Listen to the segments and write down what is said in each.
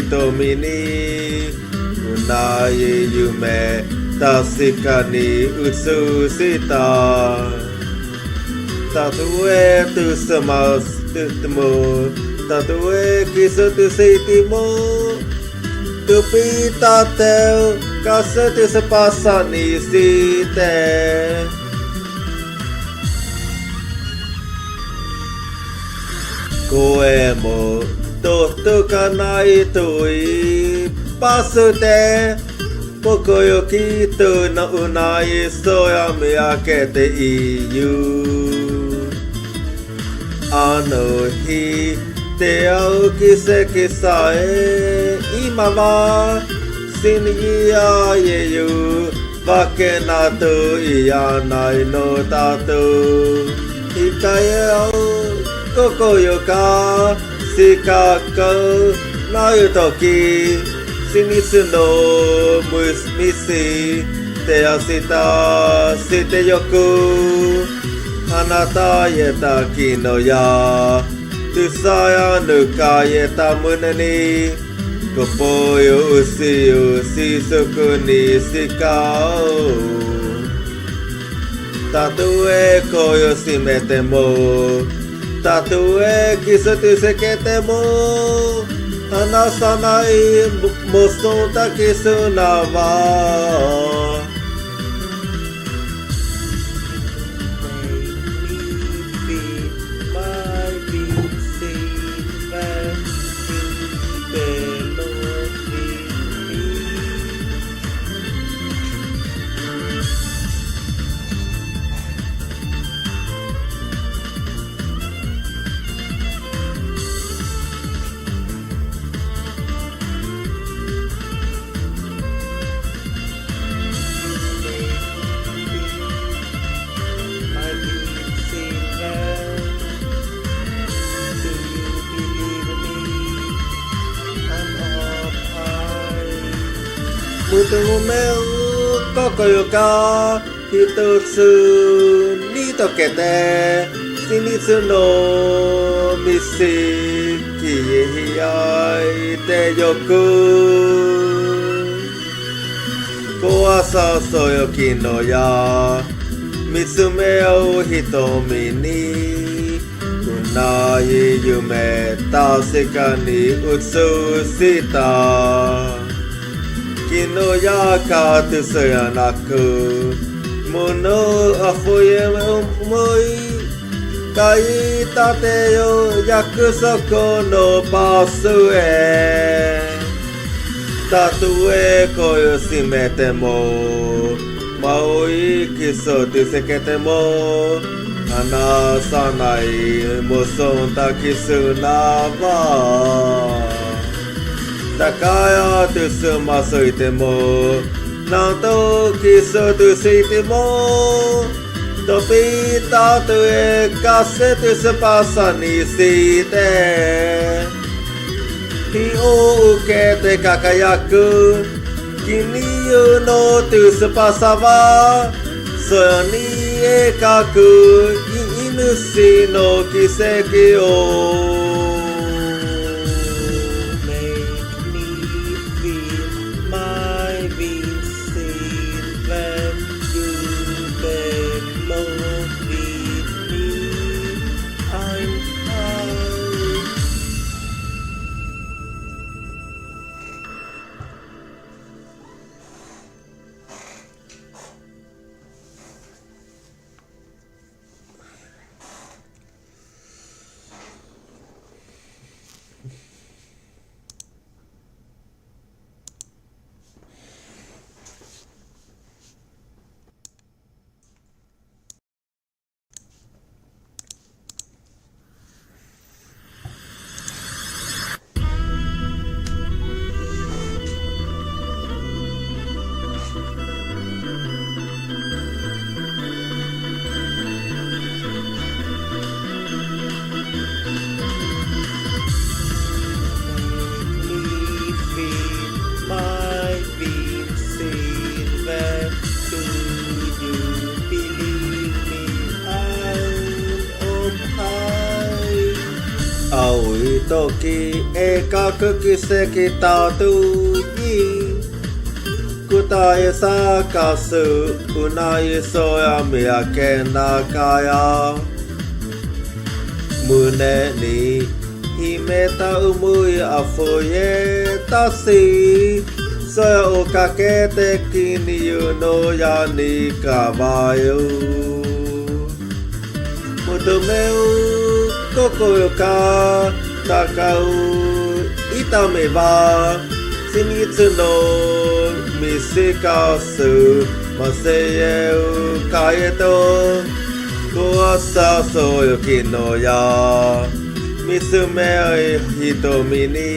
瞳に同じ夢確かに映したたとえとさますてもたとえキスとしてもTupi tateu kasih sepasang isi teh Koe mo totukanai tui pasu te Pokoyo kitu na unai soya miyakete iyu Ano hi te au kiseki sae今は死にやえゆわけなどいやないのだといたよここよかしかくないとき死にすのむみしてやしたしてよくあなたへたきのやtu saya nuka yeta munani Kopoyo usi sukuni sikao Tatue koyo simete mo Tatue kisu sekete mo Anasanai mosonta kisu nawa Mutu meu kokoyoka hitotsu ni tokete shinisu no misi kihiai te yoku Koasa soyoki no ya mitsume o hitomi ni Unai yume taseka ni utsushita Kino ya ka tsuya naku Mono afuye umoi Kai tate yo yakusoko no pasu e Tatue koyo shimete mo Maoi kiso tsekete mo Anasanai mosonta kisu na wa Takaya tu sumasuite mo Nanto kiso tu suite mo Topi tatue kase tu sepasa ni site Hi o ukete kakayaku Kini yu no tu sepasa wa Soyo ni e kaku Inushi no kiseki o toki eka kukiseki tautuji Kutai sakasu unai soya miyake nakaya Mune ni himeta umui afuye tasi Soya ukakete kiniyu no ya ni kawayu Mutumeu kokoyoka takau itame wa Shinichi no misikasu maseyeu kaeto Kuasa soyoki no ya Misume hitomi ni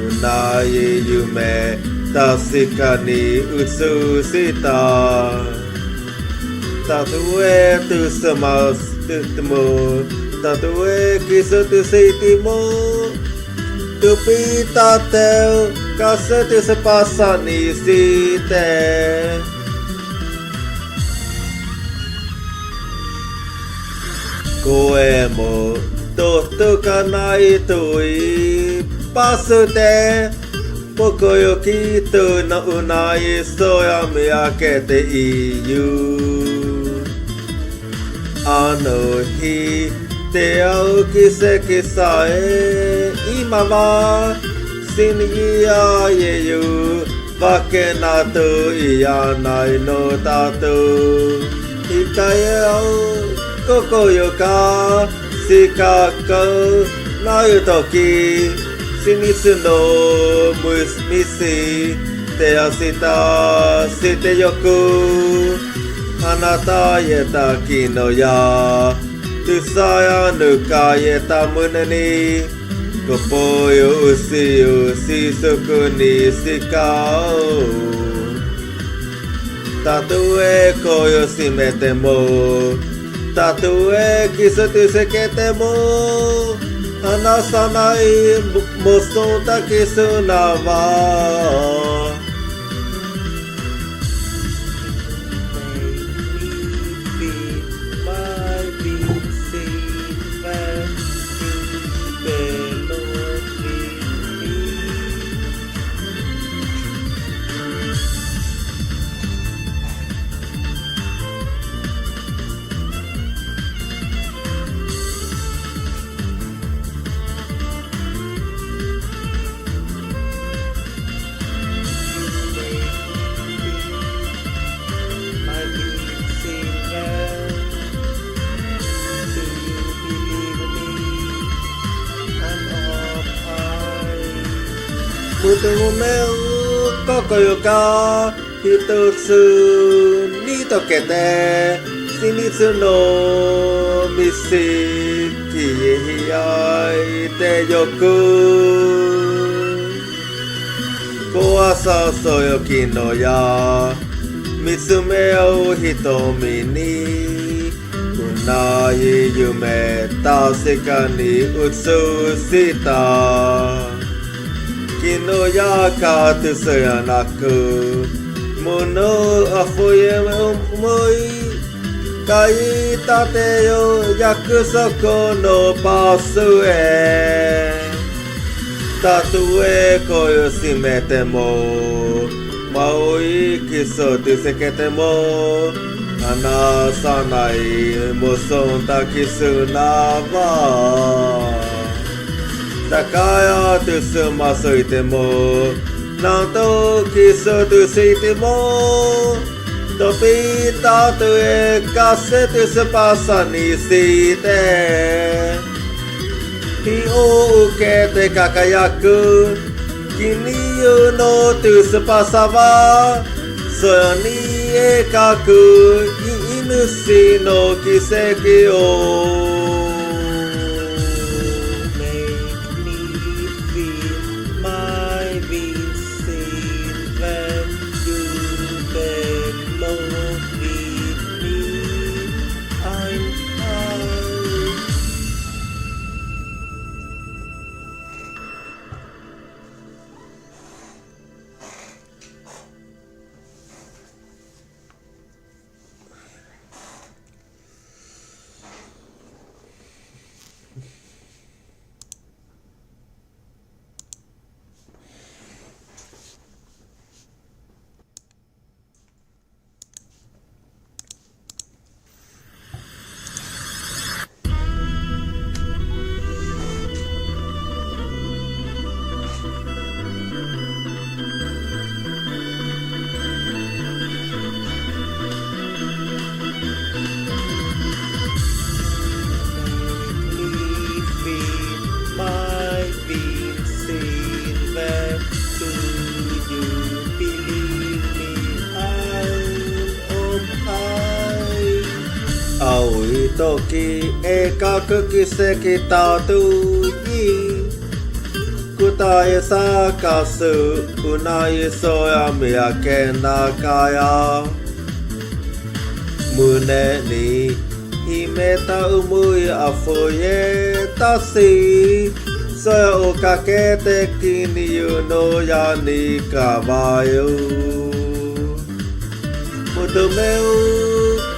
Unai yume tasika ni utsushita Tatue tusamastutumo Tatue kisutusitimo Tupitateu kasetusapasani site Koemo tohtukanai tui pasute Pokoyoki tu na unai soya miyakete iyu Ano hi te au kiseki sae Ima wa Shinya yeyu Wake natu iyanai no tatu Ikae au Kokoyoka Shikaku Nau toki Shinichi no misi Te asita shite yoku Anata yeta kino ya Tusaya nuka yeta mune ni Kopoyo usiu shisuku ni shikao Tatue koyo shimete mo Tatue kisutusekete mo Anasanai mosonta kisuna wa Mutumeu kokoyoka hitotsu ni tokete Shinichi no misi kihiyai te yoku Koasa soyoki no ya Mitsume o hitomi ni Unai yume tasika ni utsushita Kino ya ka tsuya naku Mono afuye umoi Kai tate yo yakusoko no pasu e Tatue koyo shimete mo Maoi kiso tsusekete mo Anasanai mosonta kisuna wa Takaya tsusumasute mo Nanto kisutusite mo Topita tue kase tsusupasani shite Hi o ukete kakayaku Kiniyu no tsupasa wa Soya ni ekaku Inushi no kiseki o Where do you believe me? I'm high. Aoi toki e kakuki seki tatui. Kutai sakasu unai soya miyake nakaya. Mune ni himeta umui afuye tasi. Soya o kakete kiniyu no ya ni kawaii. Mutumeu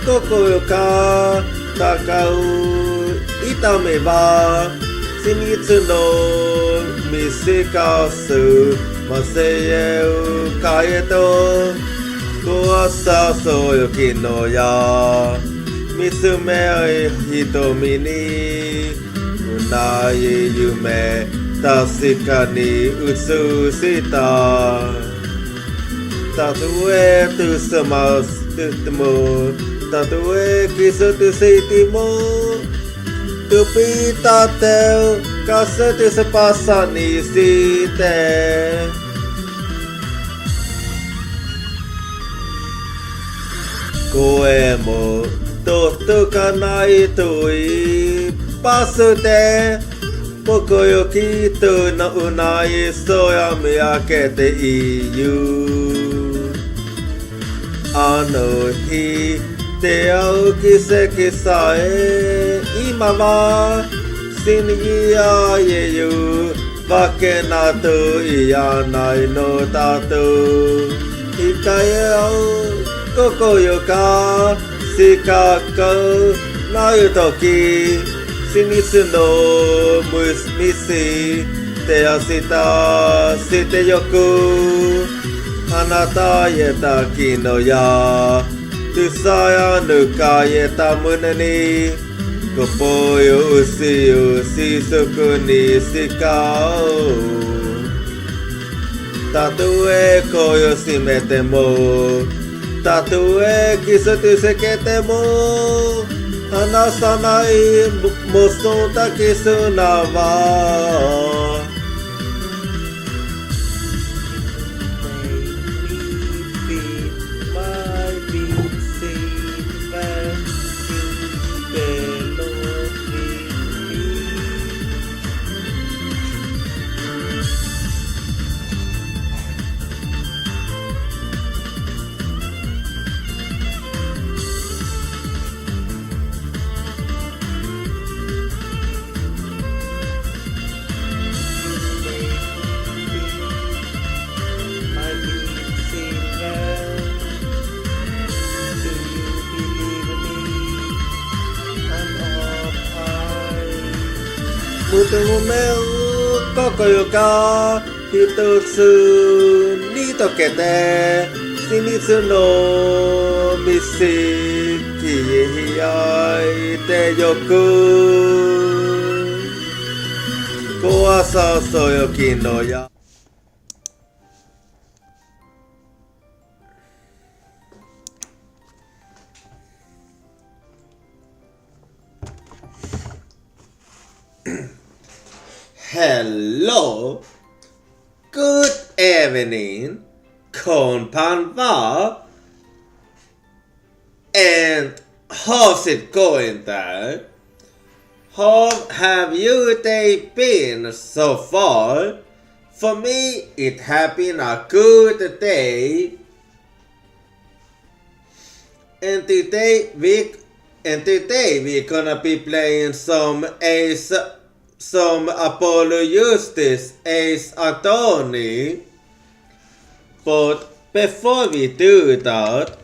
kokoyo ka takau itame wa Shinichi no misikasu maseyeu kaeto Kuasa soyo kino ya Misume hitomi ni Unai yume tasika ni utsushita Tatue tusamasu Tatue kisutusitimo Tupitateu kasete sepasa ni site Koe mo totukanai tui pasute Pokoyo kitu no unai soya miyakete iyu Ano hi te au kiseki sae Ima wa shingia yeyu Wake natu ianai no tatu Ikae au kokoyo ka shikaku nau toki Shinichi no misi te asita shite yoku Anata yeta kino ya Tusaya nuka yeta mune ni Kopoyo usiu shisuku ni shikao Tatue koyo shimete mo Tatue kisutu sekete mo Hanasanai mosonta kisuna wa Mutumeu kokoyo ka hitotsu ni tokete Shinichi no misi kihiyai te yoku Koasa soyo kino ya Hello, good evening, konbanwa, and how's it going there? How have your day been so far? For me, it has been a good day. And today we're gonna be playing some Apollo Justice Ace Attorney. But before we do that,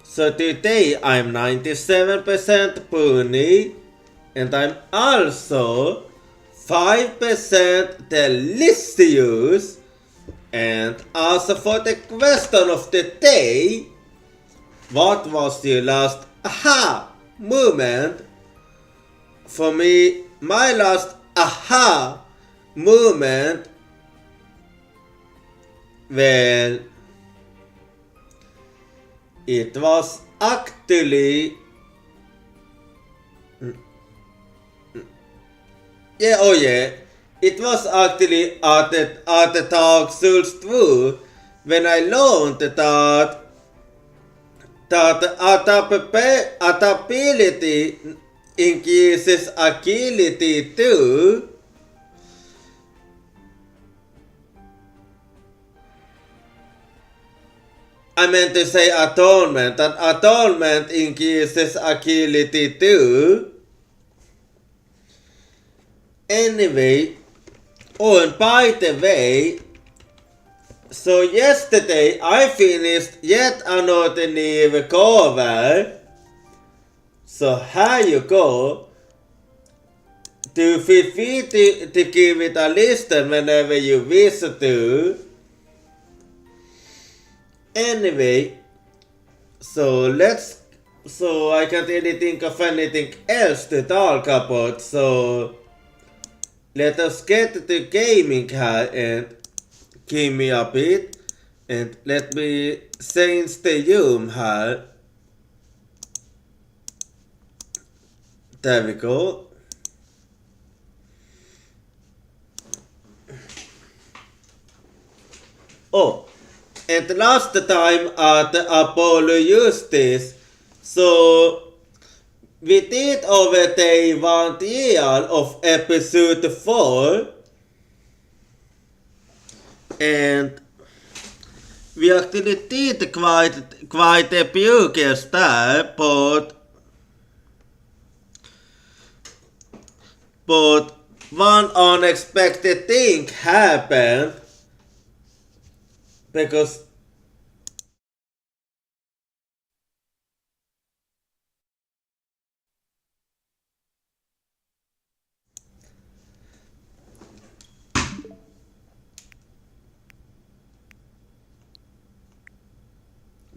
so today I'm 97% pony and I'm also 5% delicious. And also for the question of the day, what was your last aha moment? For me, my last aha moment, well, it was actually it was actually at the Dark Souls 2 when I learned that adaptability increases agility too. I meant to say atonement, that atonement increases agility too. Anyway, oh, and by the way, so yesterday I finished yet another new cover. So here you go. Do feel free to give it a listen whenever you wish to. Anyway, so I can't really think of anything else to talk about, so let us get to gaming here and give me a bit, and let me change the room here. There we go. Oh, and last time at Apollo used this, so we did over day 1 year of episode 4, and we actually did quite a few guests there, but one unexpected thing happened, because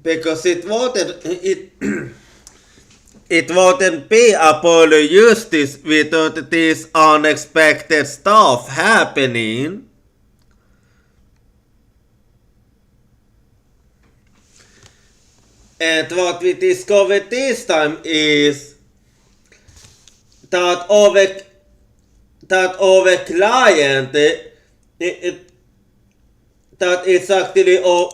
it wouldn't be Apollo Justice without this unexpected stuff happening. And what we discovered this time is that our client that it's actually our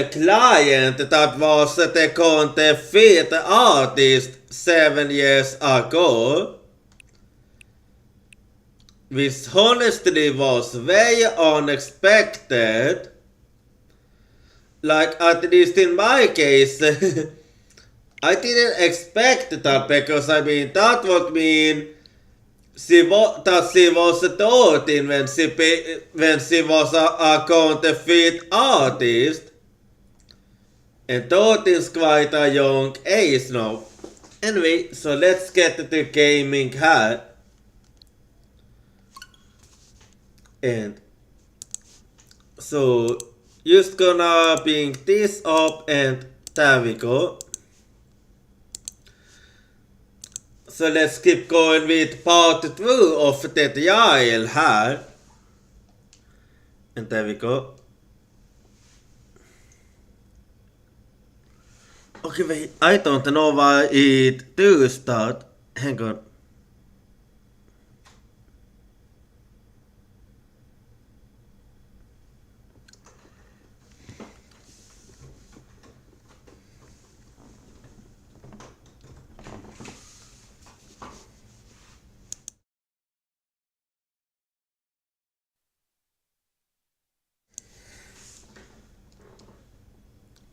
client that was the counterfeit artist 7 years ago, which honestly was very unexpected. Like, at least in my case, I didn't expect that, because I mean that would mean she was 13 when she was a counterfeit artist, and 13 is quite a young age now. Anyway, so let's get to gaming here, and so just gonna bring this up, and there we go. So let's keep going with part 2 of the trial here. And there we go. Okay, wait, I don't know why it does that. Hang on.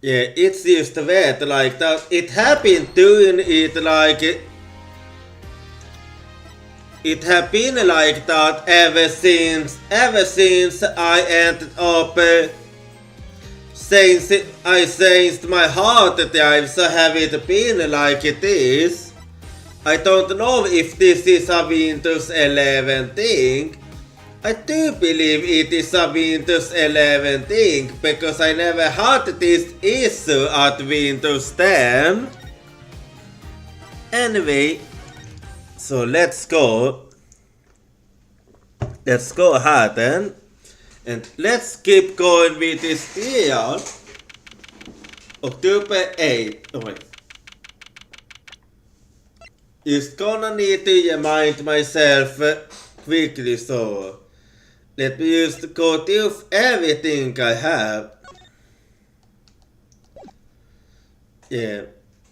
Yeah, it's just weird like that. It have been doing it like it have been like that ever since I ended up since I changed my hard drive. So have it been like it is. I don't know if this is a Windows 11 thing. I do believe it is a Windows 11 thing, because I never had this issue at Windows 10. Anyway, so let's go ahead then. And let's keep going with this year. October 8th. Oh wait. Just gonna need to remind myself quickly, so let me just go through everything I have. Yeah.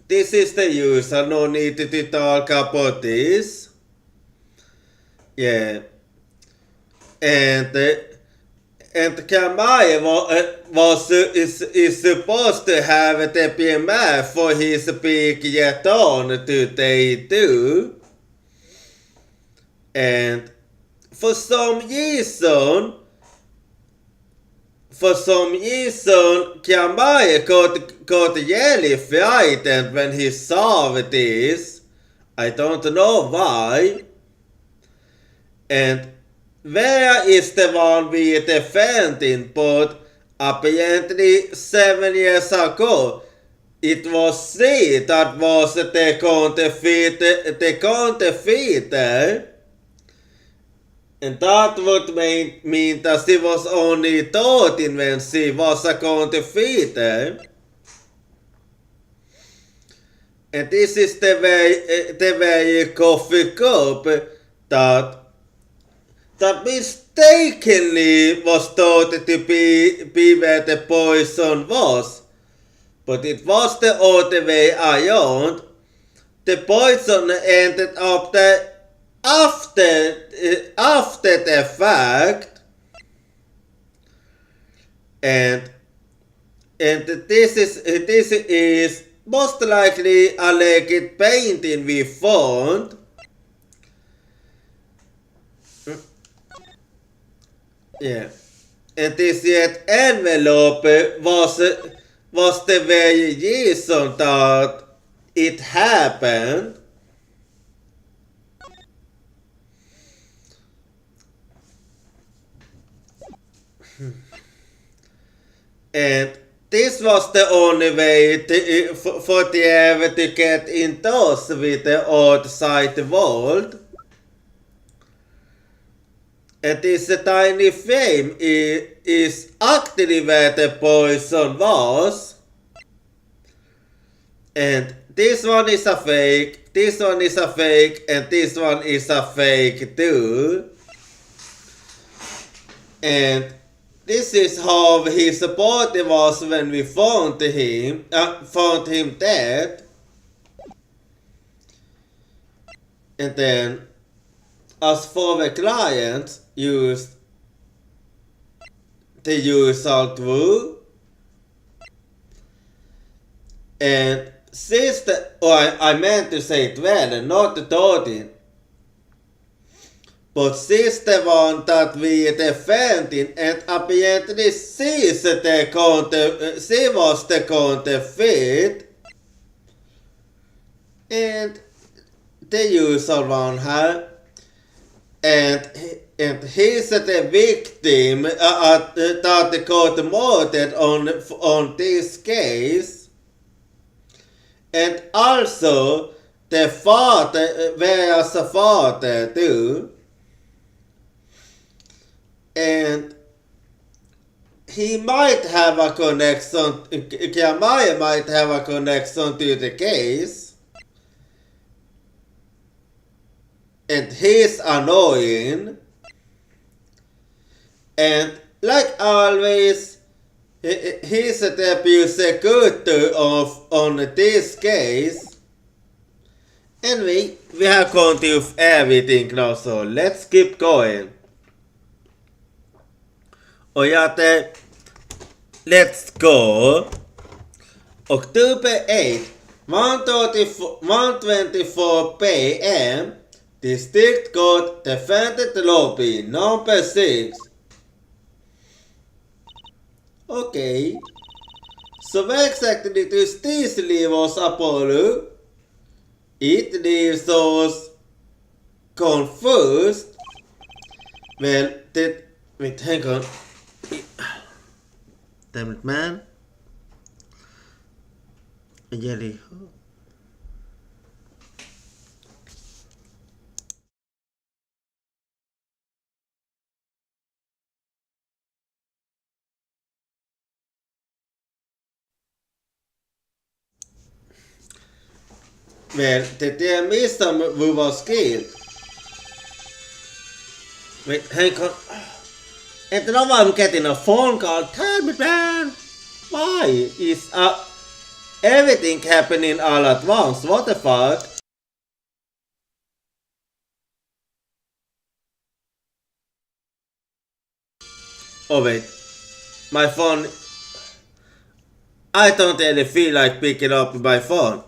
This is the user, no need to talk about this. Yeah. And Kamai is supposed to have the PMF for his big yet on today too. And for some reason, Kamai got really frightened when he saw this. I don't know why. And where is the one we defending? But apparently 7 years ago, it was she that was the counterfeiter. And that would mean that she was only 13 when she was a counterfeiter. And this is the very coffee cup that mistakenly was thought to be where the poison was. But it was the other way around. The poison ended up there after the fact. And this is most likely a naked painting we found. Yeah. And this yet envelope was the very reason that it happened. And this was the only way for the ever to get in touch with the outside world. And this tiny flame is actually where the poison was. And this one is a fake, this one is a fake, and this one is a fake too. And this is how his body was when we found him dead. And then, as for the client, used the usual tool. And since I meant to say 12, not 13. But she's the one that we defending, and apparently she was the counterfeit. And the user one her. And he's the victim that got murdered on this case. And also the father, whereas the father too. And he might have a connection, Kiamaya might have a connection to the case. And he's annoying. And like always, he's the prosecutor on this case. Anyway, we have gone through everything now, so let's keep going. Ojate, let's go. October 8th, 1:24 p.m. District Court Defendant Lobby number 6. Okay. So where exactly does this leave us, Apollo? It leaves us confused. Well, wait, hang on. Damn it, man. Jelly. Well, det missade vi var skill. Wait, hang on. And now I'm getting a phone call. Tell me, man, why is everything happening all at once? What the fuck? Oh wait, my phone. I don't really feel like picking up my phone.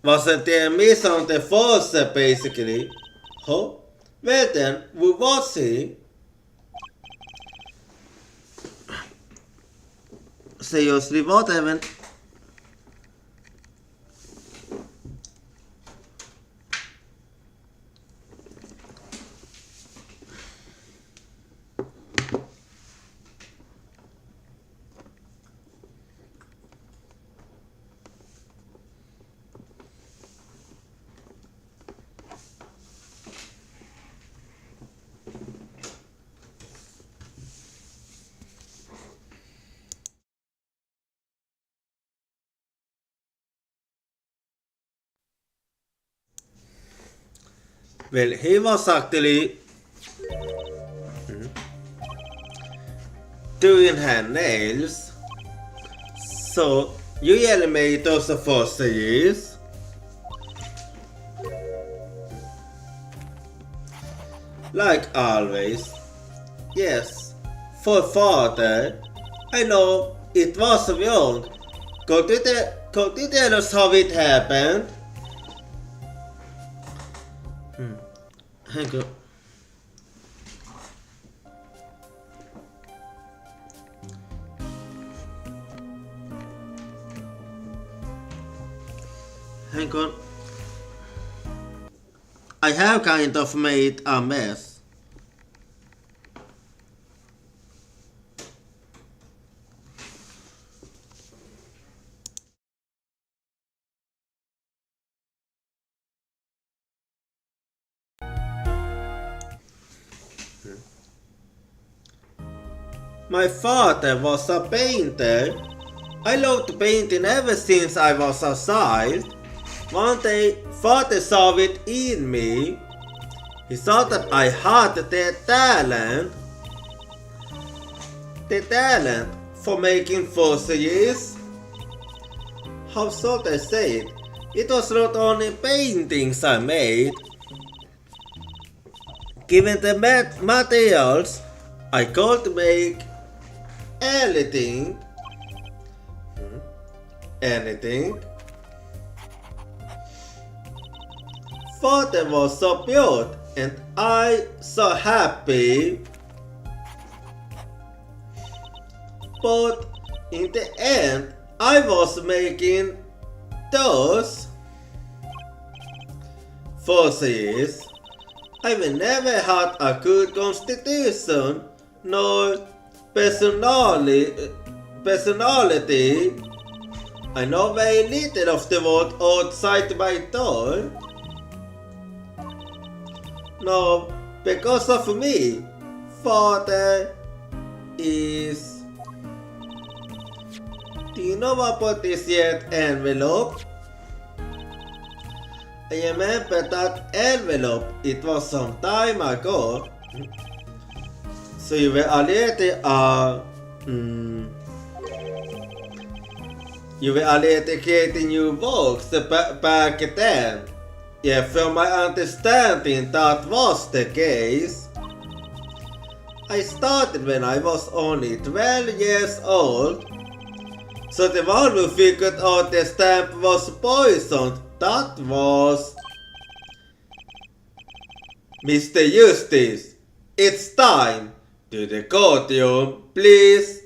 Wasn't there me something false basically? Huh? Well then, we will see. Seriously, what happened? Well, he was actually doing her nails. So, you usually made those for 4 years. Like always. Yes, for father. I know, it was wrong. Could you tell us how it happened? Hang on. Hang on. I have kind of made a mess. My father was a painter. I loved painting ever since I was a child. One day, father saw it in me. He saw that I had the talent for making fossils. How should I say it? It was not only paintings I made. Given the materials, I could make anything. Father was so proud and I so happy. But in the end, I was making those fossils. I never had a good constitution nor personality. I know very little of the world outside my door. No, because of me, father is... Do you know about this yet envelope? I remember that envelope, it was some time ago. So you were already creating new books back then. Yeah, from my understanding that was the case. I started when I was only 12 years old. So the one who figured out the stamp was poisoned, that was Mr. Eustace. It's time. To the courtroom, please.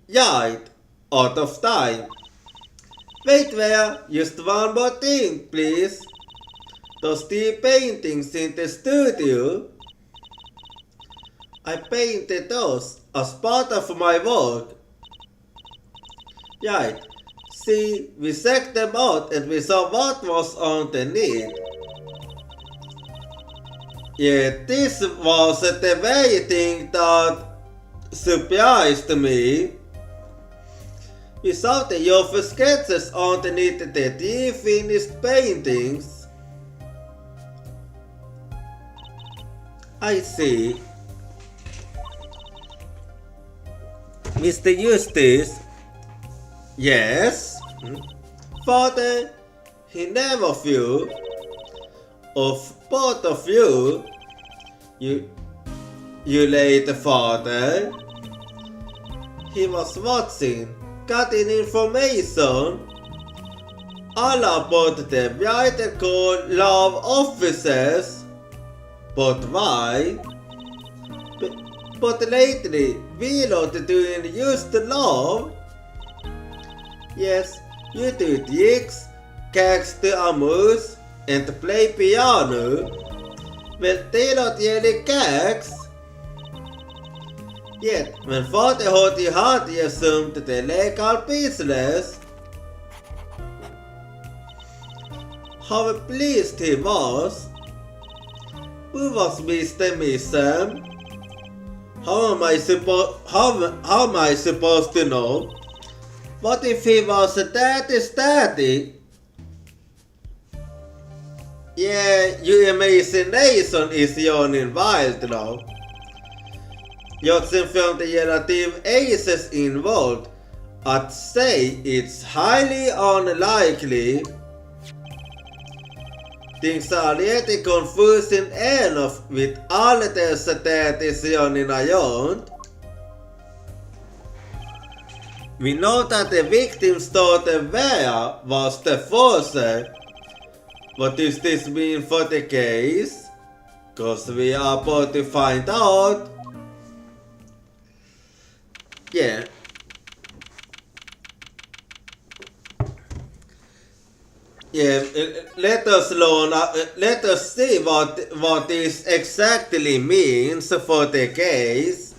Right, out of time. Wait there, just one more thing, please. Those 3 paintings in the studio. I painted those as part of my work. Right, see, we checked them out and we saw what was underneath. Yeah, this was the very thing that surprised me. Vi satte ju för sketches underneath the 3 finished paintings. I see. Mr. Eustace? Yes? Father, he never flew. Of both of you, you late father. He was watching, getting information all about the white coat love officers. But why? But lately, we not doing just love. Yes, you do gigs, cakes to amuse, and play piano. Well, they not really cakes. Yet, when father had assumed the legal business, how pleased he was. Who was Mr. Missam? How am I supposed to know? What if he was a daddy? Yeah, your imagination is running wild now. Judging from the relative ages involved, I'd say it's highly unlikely. Things are really confusing enough with all dessa that is running around. We know that the victim's daughter Vera was the forcer. What does this mean for the case? Cause we are about to find out. Yeah. Yeah, let us see what this exactly means for the case.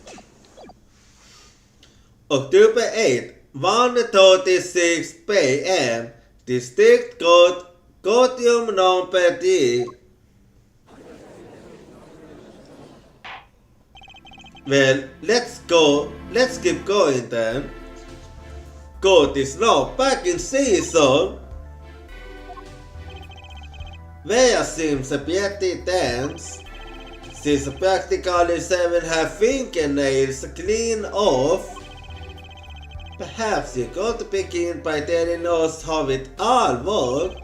October 8, 1:36 p.m. District Court, Courtroom number 3. Well, let's keep going then. Court is now back in session. Vera seems a bit tense. She's practically having her fingernails clean off. Perhaps you could begin by telling us how it all worked.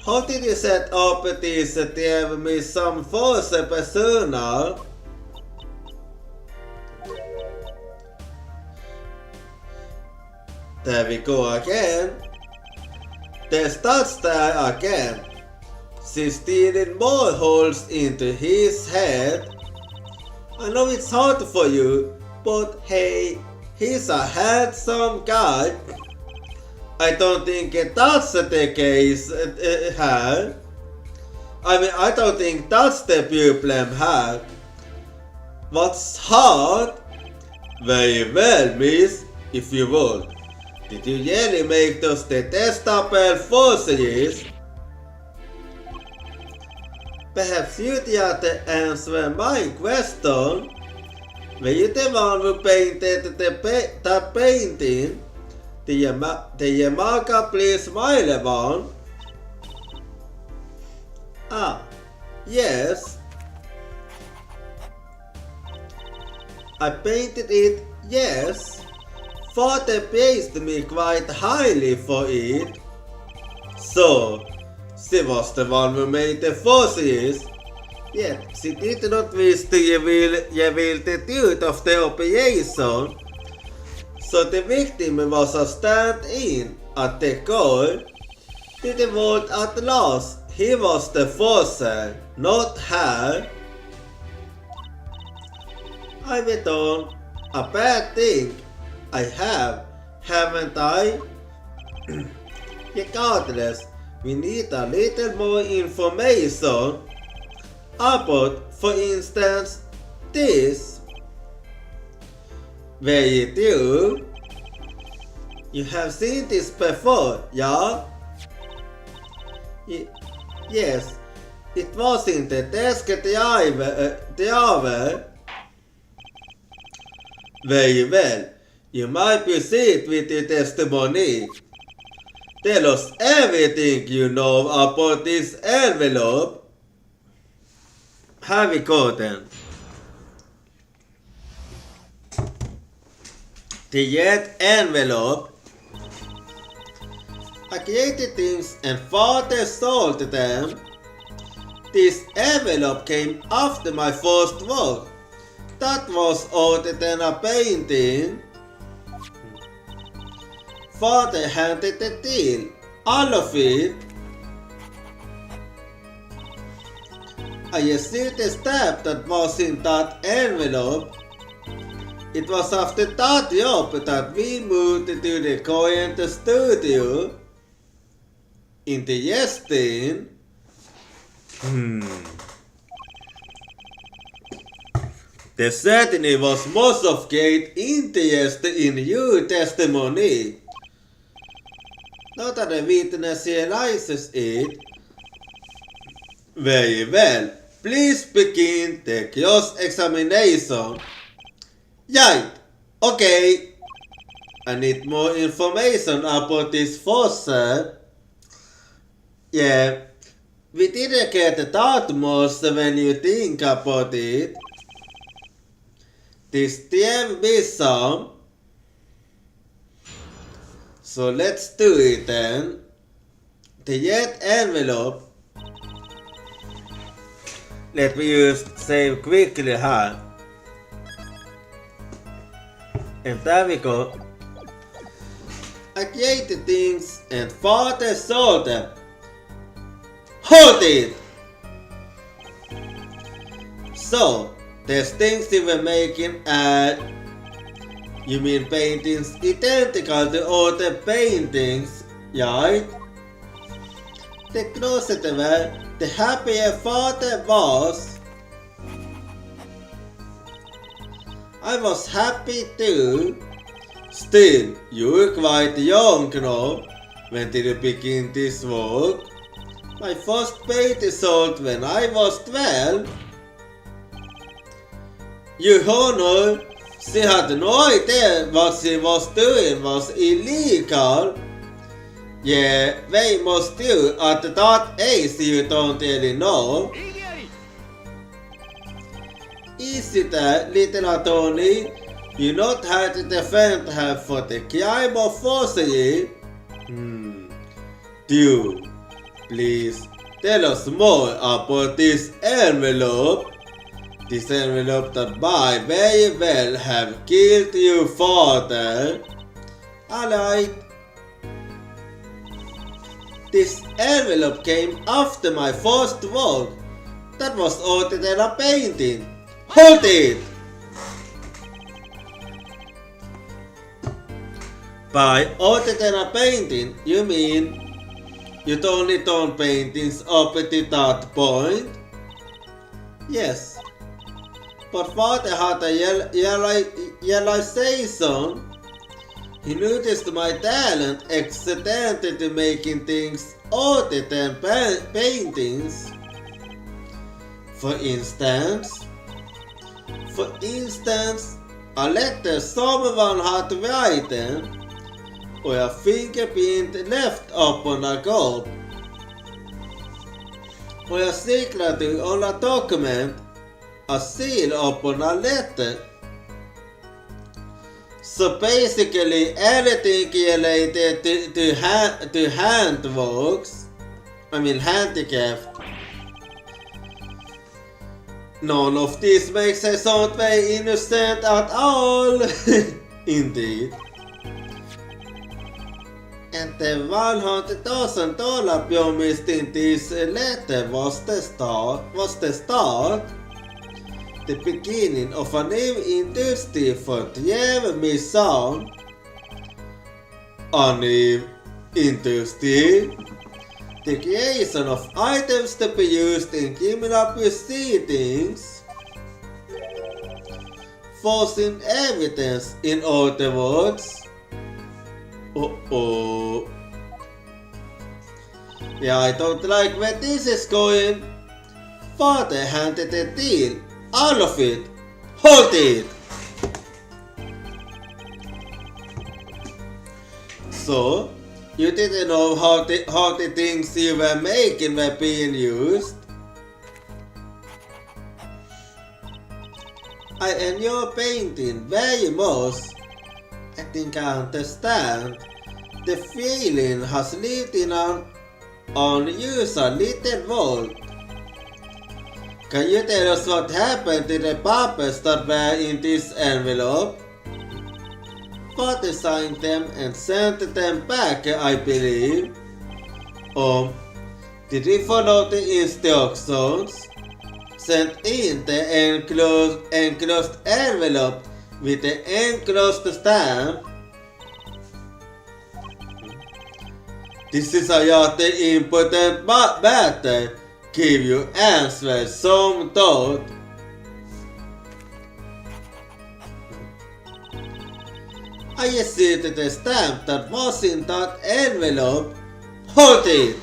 How did you set up this to me some false persona? There we go again. They starts there again. She's stealing more holes into his head. I know it's hard for you, but hey, he's a handsome guy. I don't think that's the case here. I don't think that's the problem here. What's hard? Very well, miss, if you would. Did you really make those detestable forgeries? Perhaps you dare to answer my question. Were you the one who painted that painting? The remarkably smiley one? Ah, yes. I painted it, yes. Father praised me quite highly for it. So, she was the one who made the forgeries. Yet, she did not wish to reveal the truth of the operation. So the victim was a stand-in at the court. To the world at last, he was the forger, not her. I've done a bad thing. I have, haven't I? Regardless, we need a little more information about, for instance, this. Very true. You have seen this before, yeah? Yes, it was in the desk drawer. Very well. You might proceed with your testimony. Tell us everything you know about this envelope. Harry Cotton. The yet envelope. I created things and father sold them. This envelope came after my first work. That was older than a painting. Father handed the deal, all of it. I see the stamp that was in that envelope. It was after that job that we moved to the current studio in the Yestin. There certainly was most of great interest in your testimony. Not that the witness realizes it. Very well. Please begin the cross-examination. Right. Okay. I need more information about this fossil. Yeah. We didn't get that much when you think about it. This damn be some. So let's do it then. The yet envelope. Let me just save quickly here. And there we go. I created things and father sold them. Hold it! So, there's things you were making and you mean paintings identical to other paintings, right? The closer they were, the happier father was. I was happy too. Still, you were quite young, no? When did you begin this work? My first painting sold when I was 12. Your Honor, she had no idea what she was doing was illegal. Yeah, they must do at that age you don't really know. Is it that, little attorney? You not had to defend her for the crime of forgery? Dude, please tell us more about this envelope. This envelope that might very well have killed your father. Alright. This envelope came after my first work. That was older than a painting. Hold it! By older than a painting, you mean you'd only done paintings up to that point? Yes. But father had a realization. He noticed my talent accidentally to making things older than paintings. For instance, a letter someone had written, or a fingerprint left upon a cup, or a signature on a document, a seal upon a letter. So basically anything related to handworks, handicraft. None of this makes her sound very innocent at all. Indeed. And the $100,000 promised in this letter was the start. The beginning of a new industry for Thierry Misson. A new industry? The creation of items to be used in criminal proceedings. Forcing evidence, in other words. Yeah, I don't like where this is going. Father handed the deal. All of it. Hold it! So, you didn't know how the things you were making were being used? I enjoy painting very much. I think I understand. The feeling has lived in on user little world. Can you tell us what happened to the papers that were in this envelope? Father signed them and sent them back, I believe. Did he follow the instructions? Sent in the enclosed envelope with the enclosed stamp? This is a important matter. Give you answers some thought. I see the stamp that was in that envelope. Hold it!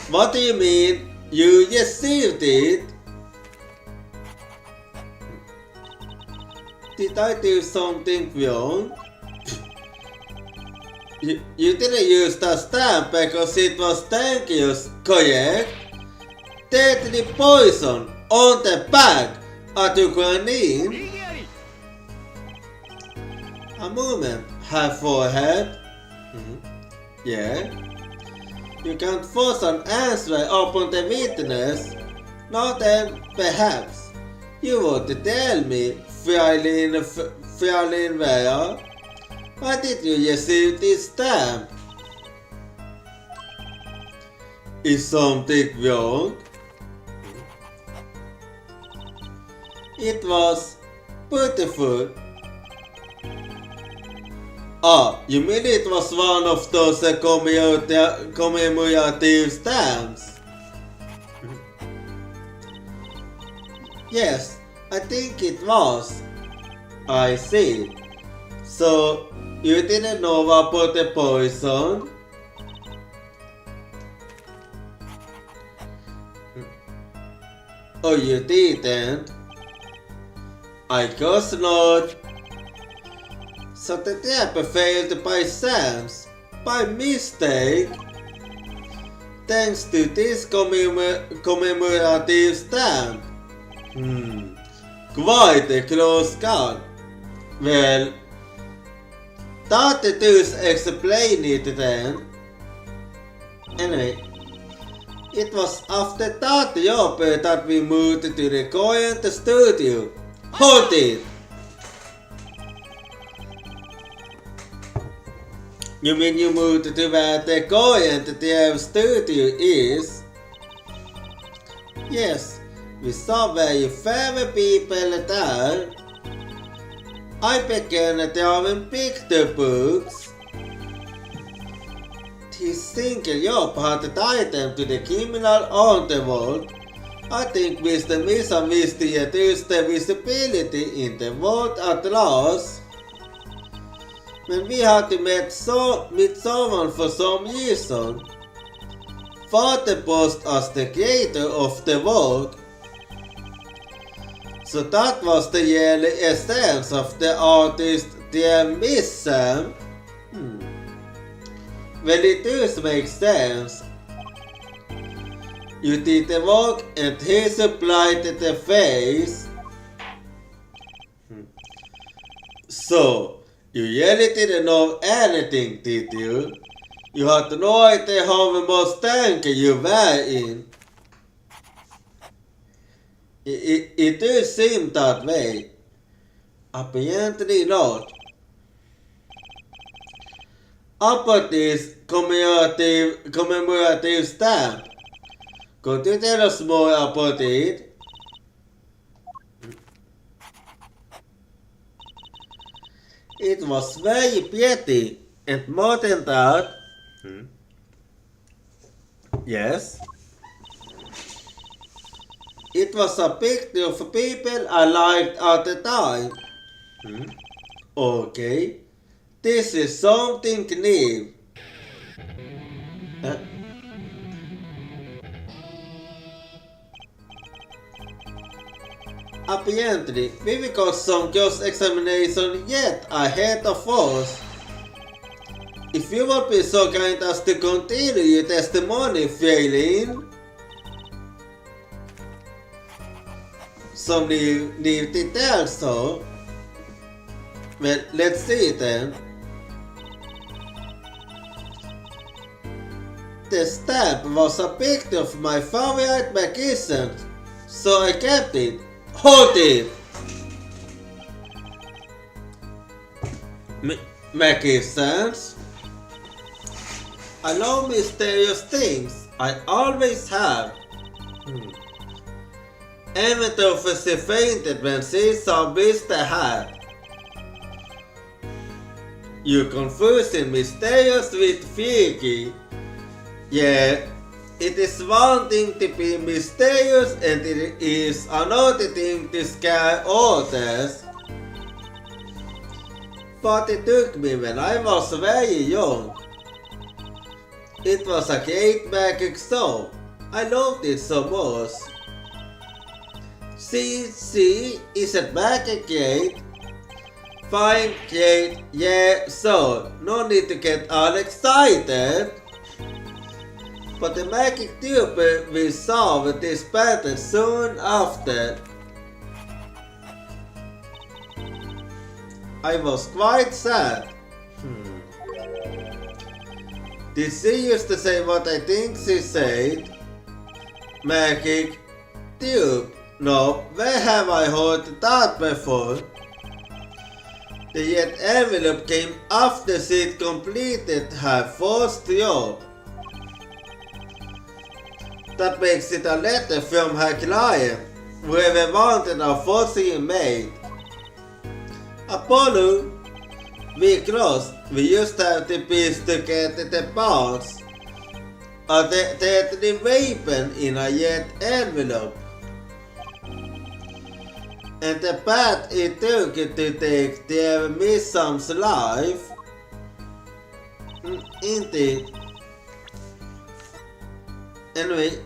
What do you mean you received it? Did I do something wrong? You didn't use the stamp because it was dangerous, correct? Deadly poison on the back. Are you going in? A moment, her forehead. Yeah. You can't force an answer upon the witness. Now then, perhaps, you would tell me, Fräulein Vera, why did you receive this stamp? Is something wrong? It was beautiful. You mean it was one of those commemorative stamps? Yes, I think it was. I see. So, you didn't know about the poison? Oh, you didn't? I guess not. So the tap failed by chance, by mistake. Thanks to this commemorative stamp. Quite a close call. Well, that does explain it then. Anyway, it was after that job that we moved to the current studio. Hold it! You mean you moved to where the current TV studio is? Yes, we saw very few people there. I began drawing picture books. This single job had tied them to the criminal underworld. I think Mr. Misa reduced the visibility in the world at large. When we had to meet someone for some reason, Father posed as the creator of the work. So that was the real essence of the artist, their mission. Well, it does make sense. You did the work and he supplied the face. So, you really didn't know anything, did you? You had no idea how much danger you were in. It does seem that way. Apparently not. About this commemorative stamp, could you tell us more about it? It was very pretty, and more than that. Yes? It was a picture of people I liked at the time. Okay. This is something new. Apparently, we got some girls' examination yet ahead of us. If you would be so kind as to continue your testimony, Failing. Some new details, so. Well, let's see then. The stamp was a picture of my favorite magician, so I kept it. Hold it! Magicians? I love mysterious things. I always have. Emmet fainted when she saw Mr. Hat. You're confusing mysterious with freaky. Yeah, it is one thing to be mysterious and it is another thing to scare others. But it took me when I was very young. It was a great magic show. I loved it so much. See, is it magic great? Fine, great, yeah, so no need to get all excited. But the magic tube will solve this pattern soon after. I was quite sad. Did she used to say what I think she said? Magic tube. No, where have I heard that before? The yet envelope came after she'd completed her first job. That makes it a letter from her client, whoever wanted a fortune made. Apollo, we crossed. We used to have to piece together the parts of the deadly weapon in a yet envelope. And the path it took to take their Missom's life. Indeed. Anyway,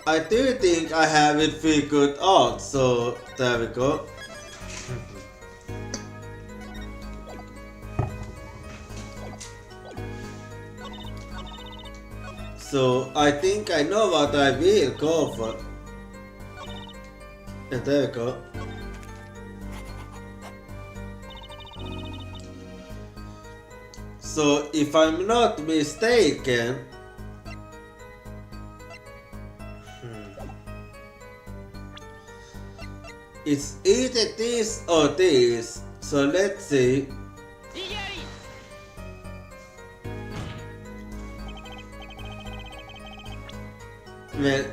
I do think I have it figured out, so there we go. So I think I know what I will go for. And there we go. So if I'm not mistaken, it's either this or this. So let's see. Well,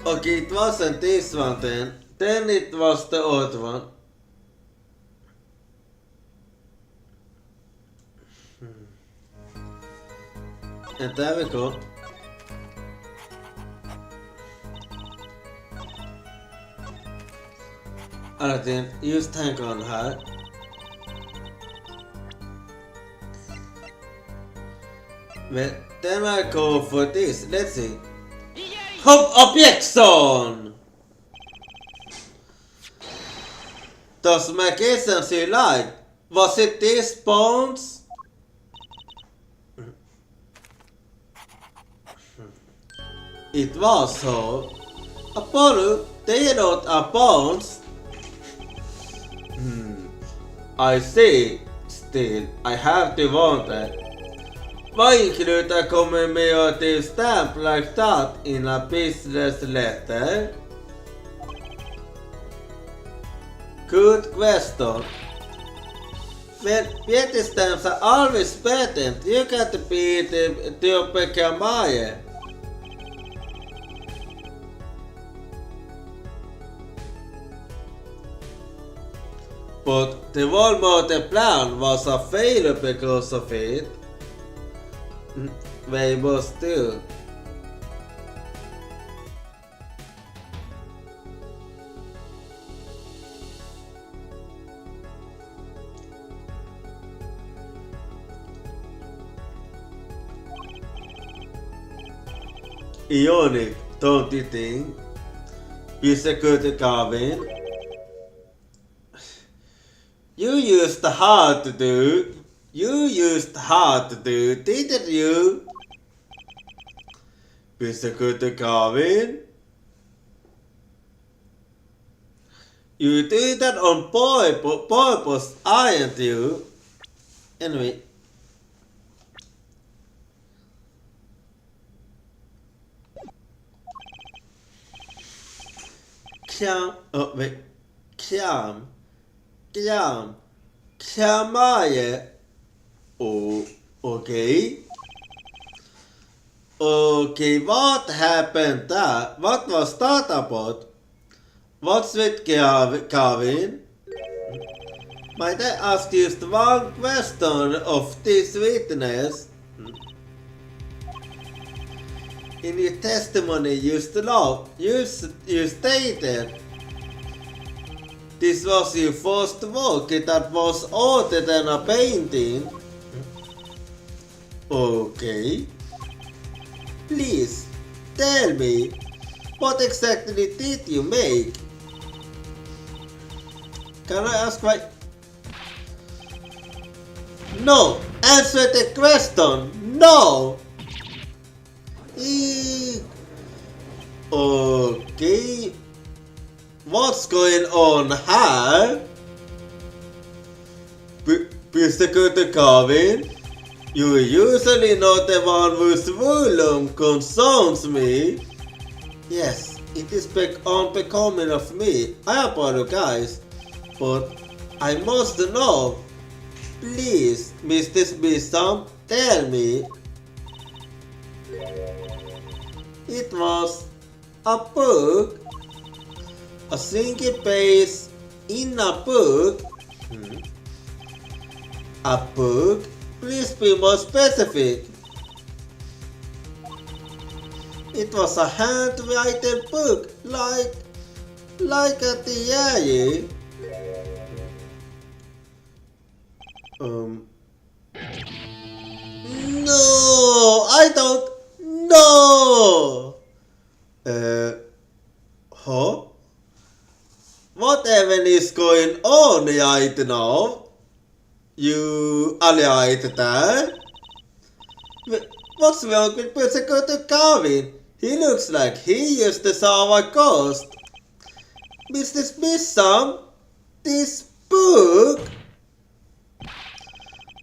okay, it wasn't this one then. Then it was the other one. And there we go. Alright then, use tank on her. Well, then I go for this. Let's see. Hop objection! Those magicians you liked, was it these bones? It was so. Apollo, they not are bones. I see. Still, I have to wonder. Why include a commemorative stamp like that in a business letter? Good question. Well, petty stamps are always patent. You got to be the Duppekamaye. But the Walmart plan was a failure because of it. They must do. Ionic, don't you think? He's a good Gavin. You used hard to do. You used hard to do, didn't you? Pystyykö Gavin? You did that on purpose, aren't you? Anyway. Kjamaje. Oh, okay. Okay, what happened there? What was that about? What's with Gavin? Might I ask just one question of this witness? In your testimony you stated this was your first work that was older than a painting. Okay. Please, tell me, what exactly did you make? Can I ask why? No! Answer the question! No! Okay. What's going on here? Mr. Gavin? You're usually not the one whose volume concerns me. Yes, it is unbecoming of me. I apologize. But I must know. Please, Mr. Bissam, tell me. It was a book. A single page in a book. A book? Please be more specific. It was a handwritten book, like a diary. No, I don't know. Huh? What even is going on right now? You alright there? What's wrong with Persecutor Gavin? He looks like he used to saw a ghost. Mr. Bissam, this book?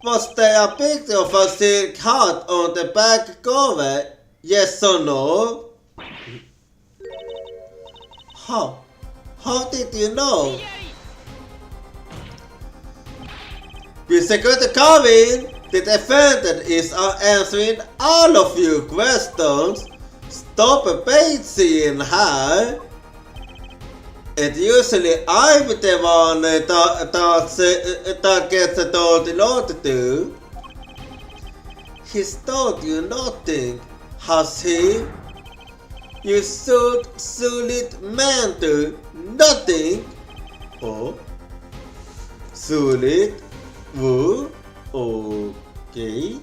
Was there a picture of a silk hat on the back cover? Yes or no? How did you know? Mr. Gavin, the defendant is answering all of your questions. Stop backseating her. And usually I'm the one that gets told what to do. He's told you nothing, has he? You solid man do nothing. Oh, solid. Woo? Okay.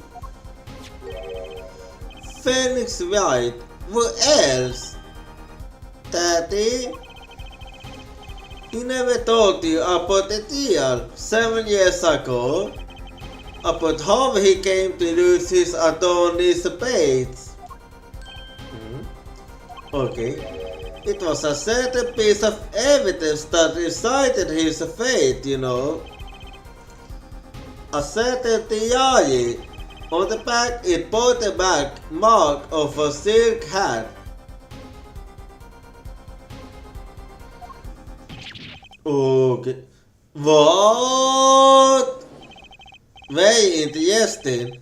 Phoenix Wright. Who else? Daddy? He never told you about the deal 7 years ago. About how he came to lose his attorney's spades. Okay. It was a certain piece of evidence that decided his fate, you know. A certain diary. On the back it bore the mark of a silk hat. Okay. What? Very interesting.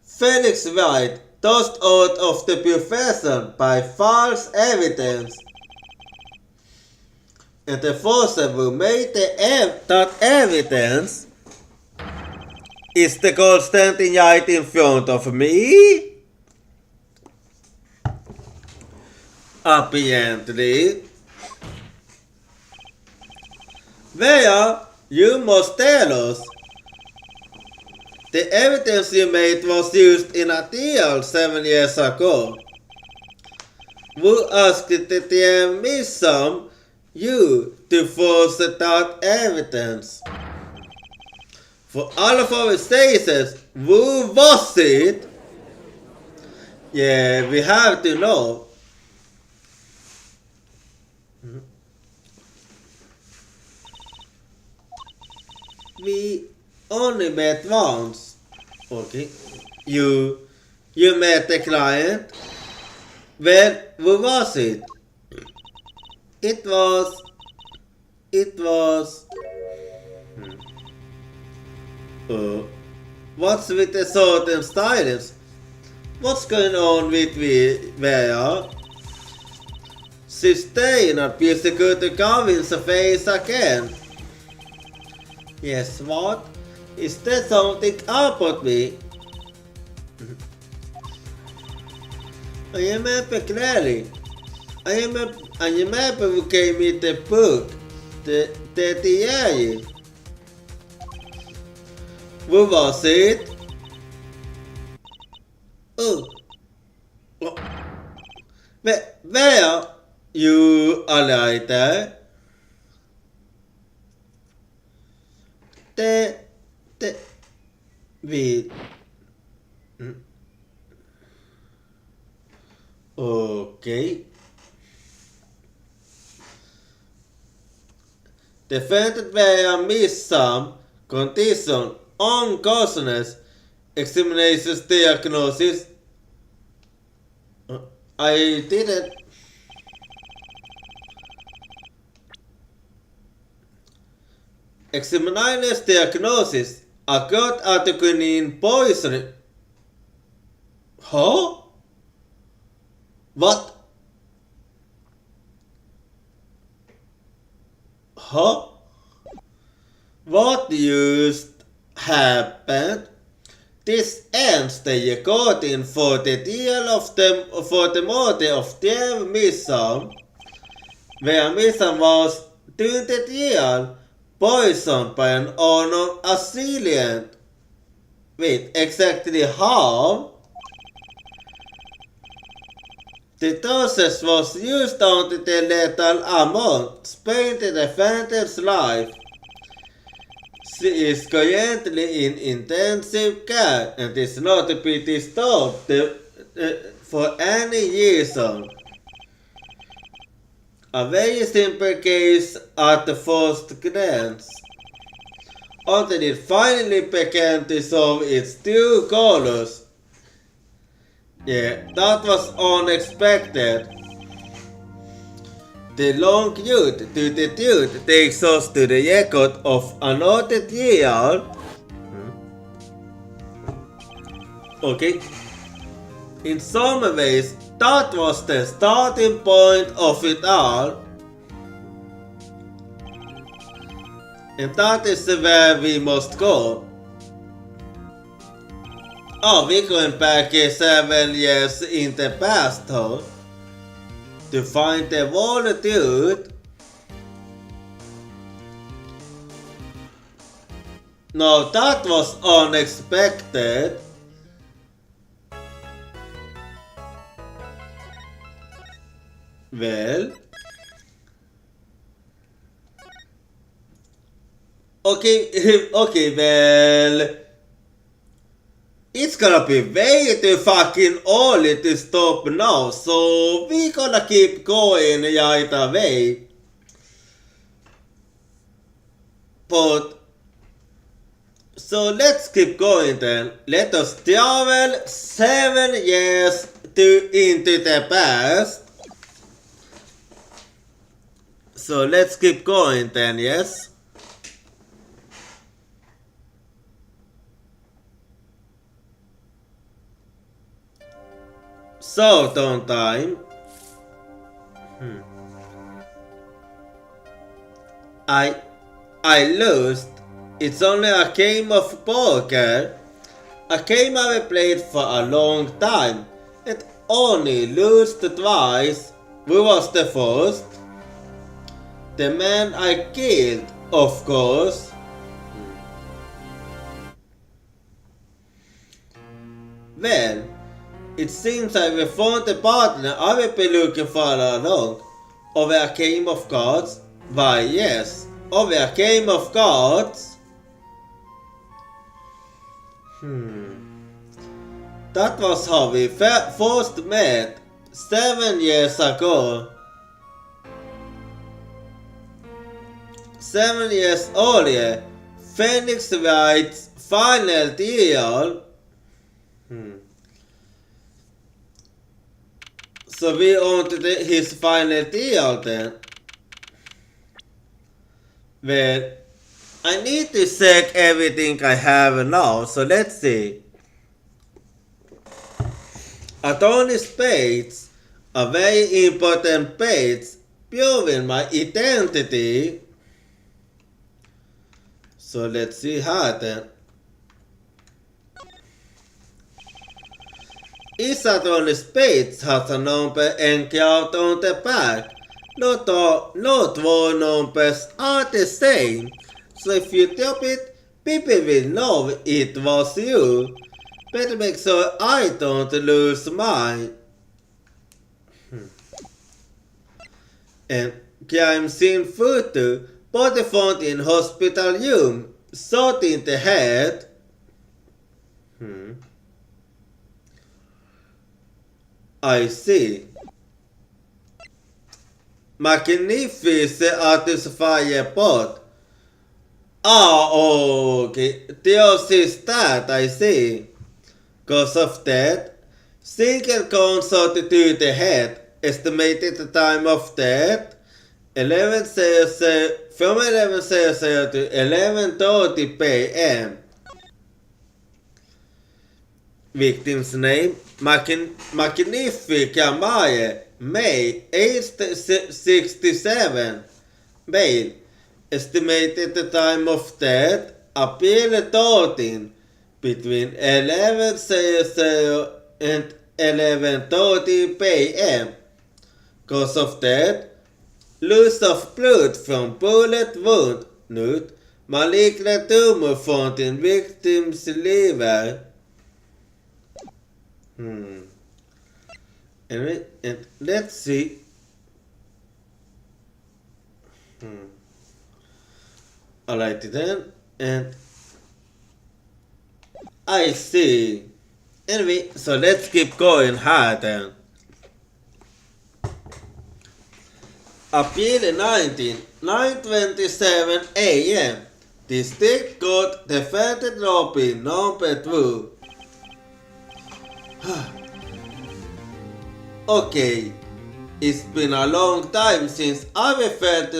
Felix Wright tossed out of the profession by false evidence. And the forcer who made that evidence is the girl standing right in front of me? Apparently. Where? You must tell us. The evidence you made was used in a deal 7 years ago. Who asked the DM Missam you to force that evidence? For all of our stations, who was it? Yeah, we have to know. We only met once. Okay. You met the client? Well, who was it? It was... What's with the certain styles? What's going on with Vea? Systemet försöker convince face again. Yes, what? Is there something about me? I remember clearly. I remember who came with the book. The diary. Who was it? Oh. Where? You are right there. Wait. Okay. Defended via missam condition unconsciousness examinations diagnosis. I didn't. Examiners diagnosis occurred at the quinine poison. Huh? What? Huh? What used happened? This ends the recording for the deal of the murder of Dev Missam, where Missam was during the deal poisoned by an unknown assailant. Wait, exactly how? The dosage was used until the lethal amount spared the defendant's life. She is currently in intensive care and is not to be disturbed for any reason. A very simple case at the first glance, until it finally began to show its true colors. Yeah, that was unexpected. The long route to the truth takes us to the record of another trial. Okay. In some ways, that was the starting point of it all. And that is where we must go. Oh, we're going back 7 years in the past, huh? To find the whole truth. No, that was unexpected. Well, okay, well, it's gonna be way too fucking early to stop now, so we gonna keep going right away. But, so let's keep going then. Let us travel 7 years into the past. So let's keep going then, yes? So, don't time. I lost. It's only a game of poker. A game I've played for a long time. And only lost twice. Who was the first? The man I killed, of course. Well, it seems I found the partner I've been looking for all along. Over a game of cards? Why yes, over a game of cards. That was how we first met 7 years ago. 7 years earlier, Phoenix Wright's final deal. So we owned his final deal then. Well, I need to check everything I have now, so let's see. Attorney Spades, a very important page proving my identity. So let's see how then. Each Attorney Spades has a number engraved on the back. Not all numbers are the same, so if you drop it, people will know it was you. Better make sure I don't lose mine. And crime scene photo, body found in hospital room, shot in the head. I see. Magnificent artist firepot. Okay. There's is that, I see. Cause of that, single gunshot to the head. Estimated time of death, 11:00 from 11:00 to 11:30 p.m. Victim's name, Magnifica Maya, male, aged 67, male. Estimated time of death, April 13, between 11:00 and 11:30 p.m. Cause of death, loss of blood from bullet wound, malignant tumor found in victim's liver. And let's see. Alright then, and I see. Anyway, so let's keep going hard then. April 19, 9:27 a.m. District Court defended robbery number 2. Okay, it's been a long time since I felt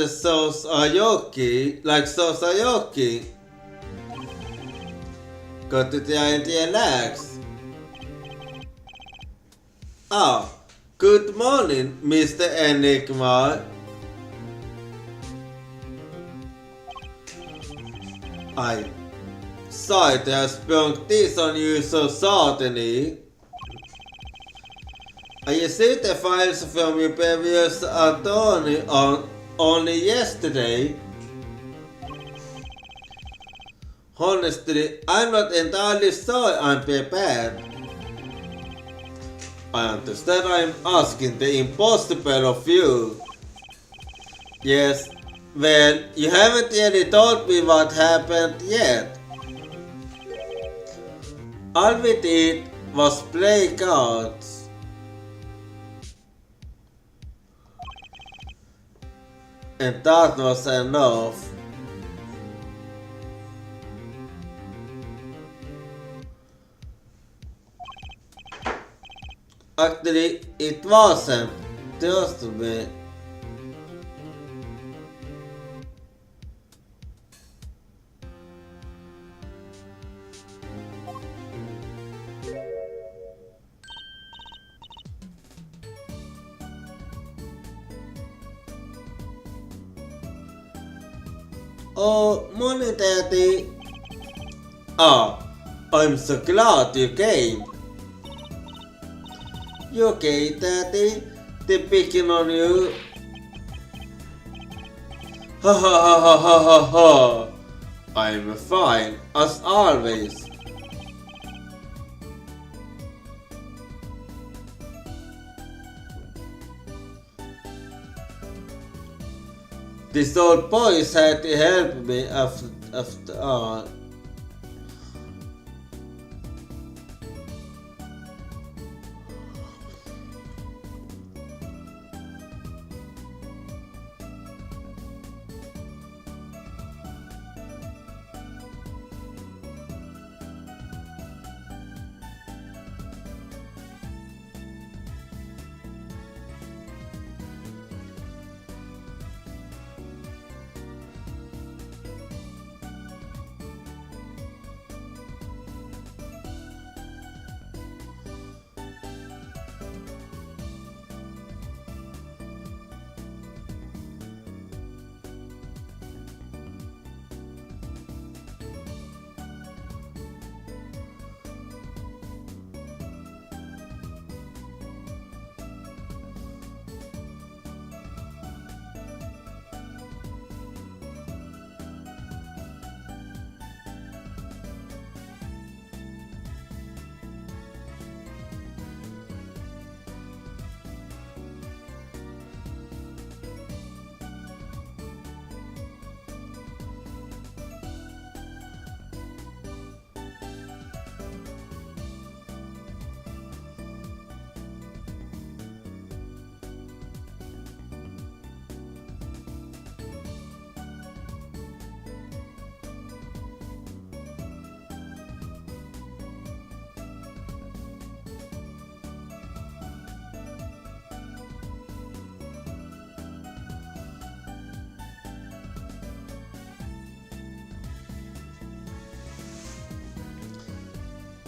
like Sosayoki. Got to try and relax. Good morning, Mr. Enigma. I sorry to have sprung this on you so suddenly. I received the files from your previous attorney only yesterday. Honestly, I'm not entirely sure I'm prepared. I understand I'm asking the impossible of you. Yes, well, you haven't really told me what happened yet. All we did was play cards. And that was enough. Actually, it wasn't. Trust me. Oh, morning, Daddy. I'm so glad you came. You okay, Daddy? They're picking on you. Ha ha ha ha ha ha ha. I'm fine, as always. These old boys had to help me after all.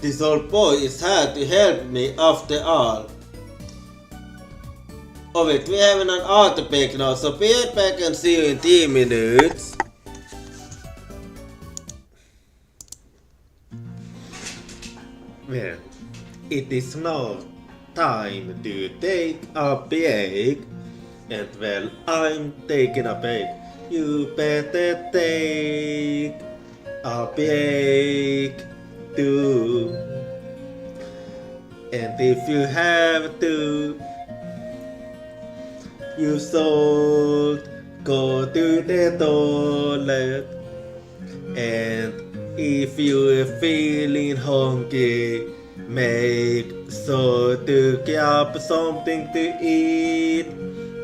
This old boy is here to help me after all. Oh wait, we have an auto pick now, so be right back and see you in 10 minutes. Well, it is now time to take a break. And well, I'm taking a break. You better take a break too. And if you have to, you should go to the toilet. And if you're feeling hungry, make sure to grab something to eat.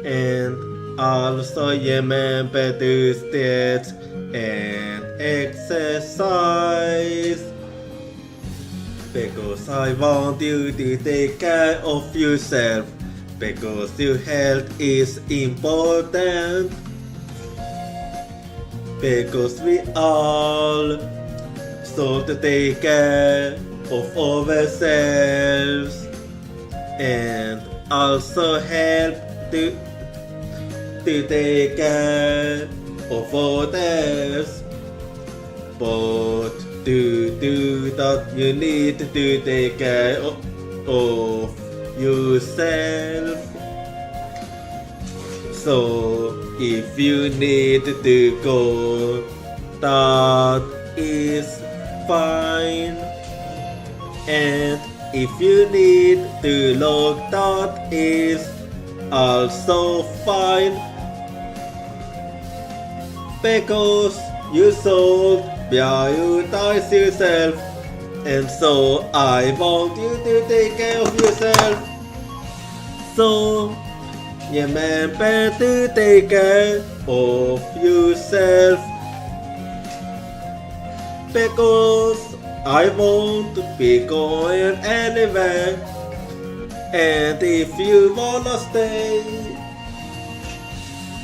And also remember to stretch and exercise. Because I want you to take care of yourself. Because your health is important. Because we all should take care of ourselves. And also help to take care of others. But to do that, you need to take care of yourself. So if you need to go, that is fine. And if you need to look, that is also fine. Because you should prioritize yourself. And so I want you to take care of yourself. So remember to take care of yourself. Because I won't be going anywhere. And if you wanna stay,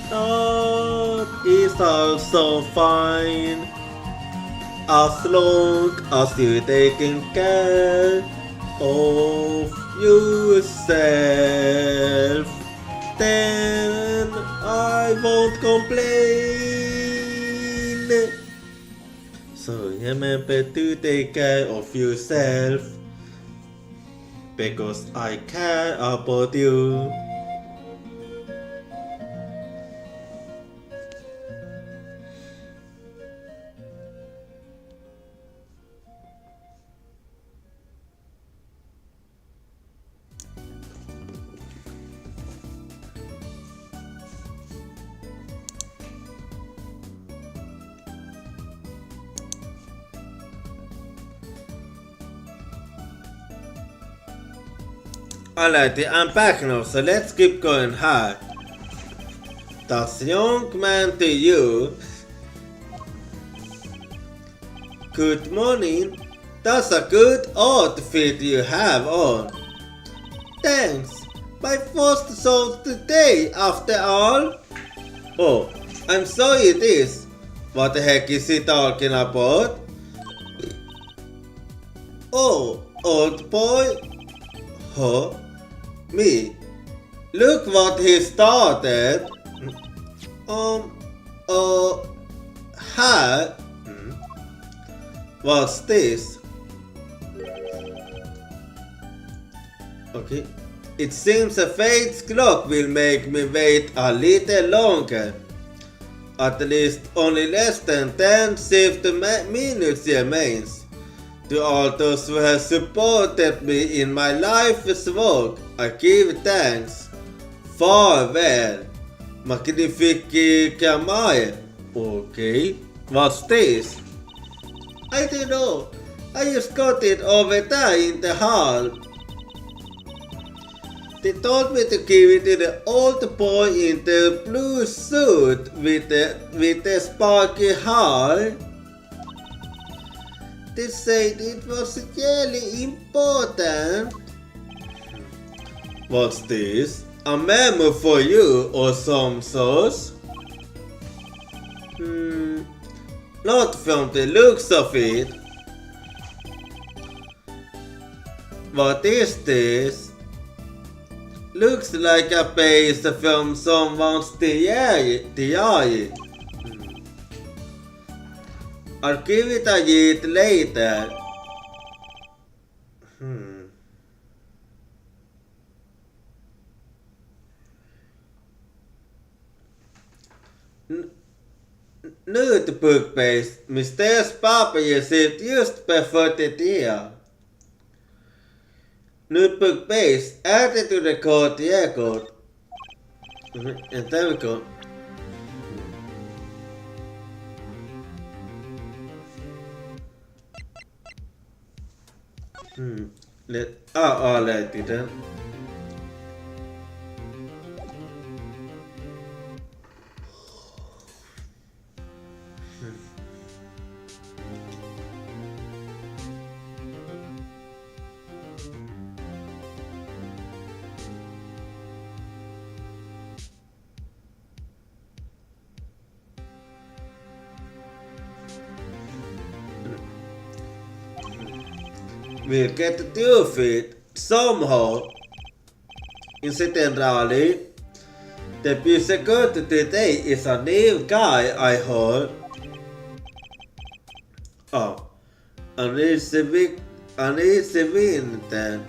that is also fine. As long as you're taking care of yourself, then I won't complain. So remember to take care of yourself. Because I care about you. Alrighty, I'm back now, so let's keep going hard. That's young man to you. Good morning. That's a good outfit you have on. Thanks. My first show today, after all. Oh, I'm sorry it is. What the heck is he talking about? Oh, old boy. Huh? Me? Look what he started. Hi. What's this? Okay. It seems a fate's clock will make me wait a little longer. At least only less than 10 shift minutes remains. To all those who have supported me in my life's work, I give thanks. Farewell. Magnifique Maya. Okay. What's this? I don't know. I just got it over there in the hall. They told me to give it to the old boy in the blue suit with the sparky hair. They said it was really important. What's this? A memo for you or some sauce? Not from the looks of it. What is this? Looks like a page from someone's diary. I'll give it a read later. Notebook-based mysteriespapper sitt just perfekt idé. Notebook-based added to the code record. And there we go. Let it then. We'll get to do it somehow. Incidentally, the musical today is a new guy I heard. Oh, an easy win then.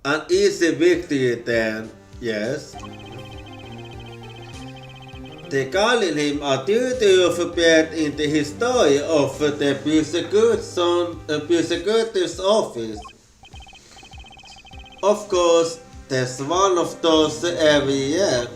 An easy victory then, yes. They calling him a duty of bed in the history of the prosecutor's office. Of course, there's one of those every year.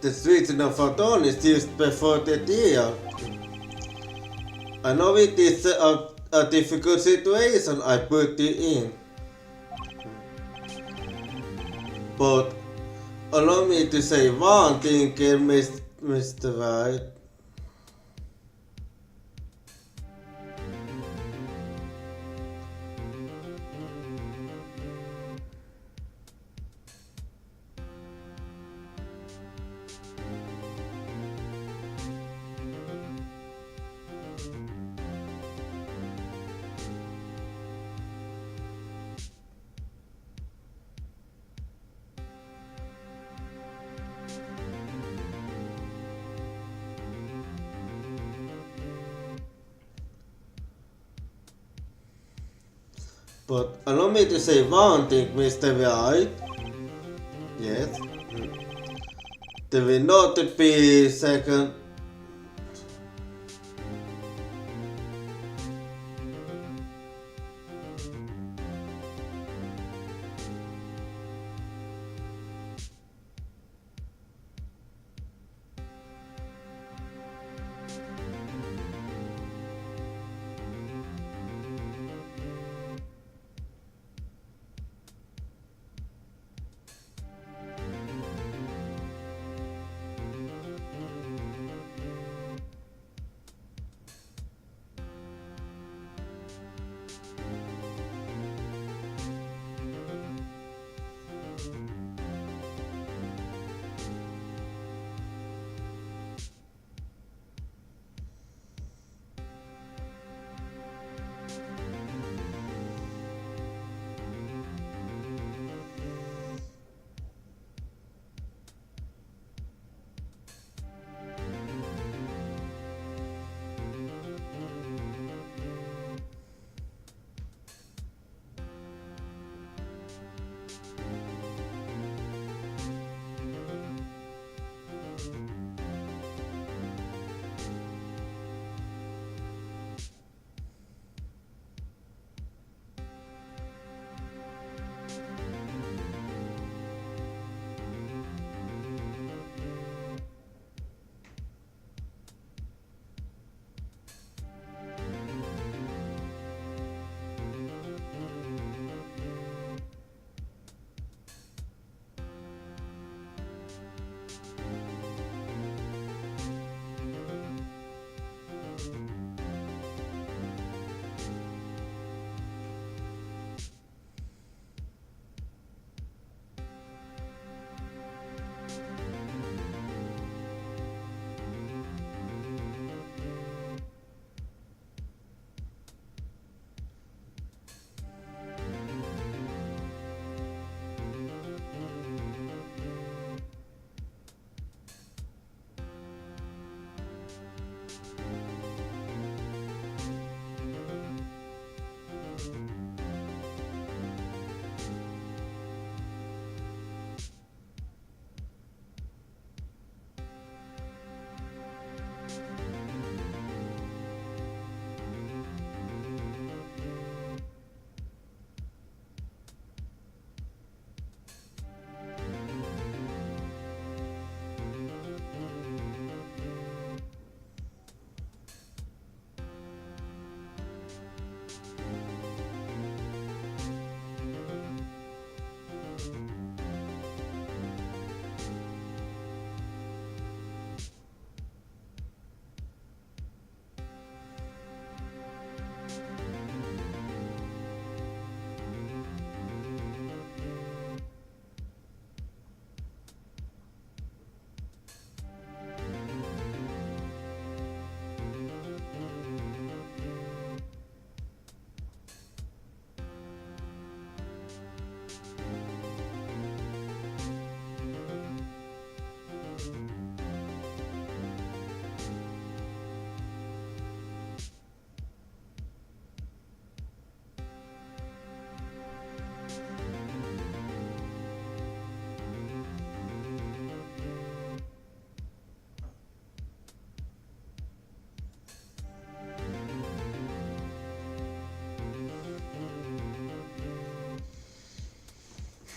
The sweetener for dawn is used before the deal. I know it is a difficult situation I put you in. But allow me to say one thing, Mr. White. But allow me to say one thing, Mr. White. Yes. There will not be second.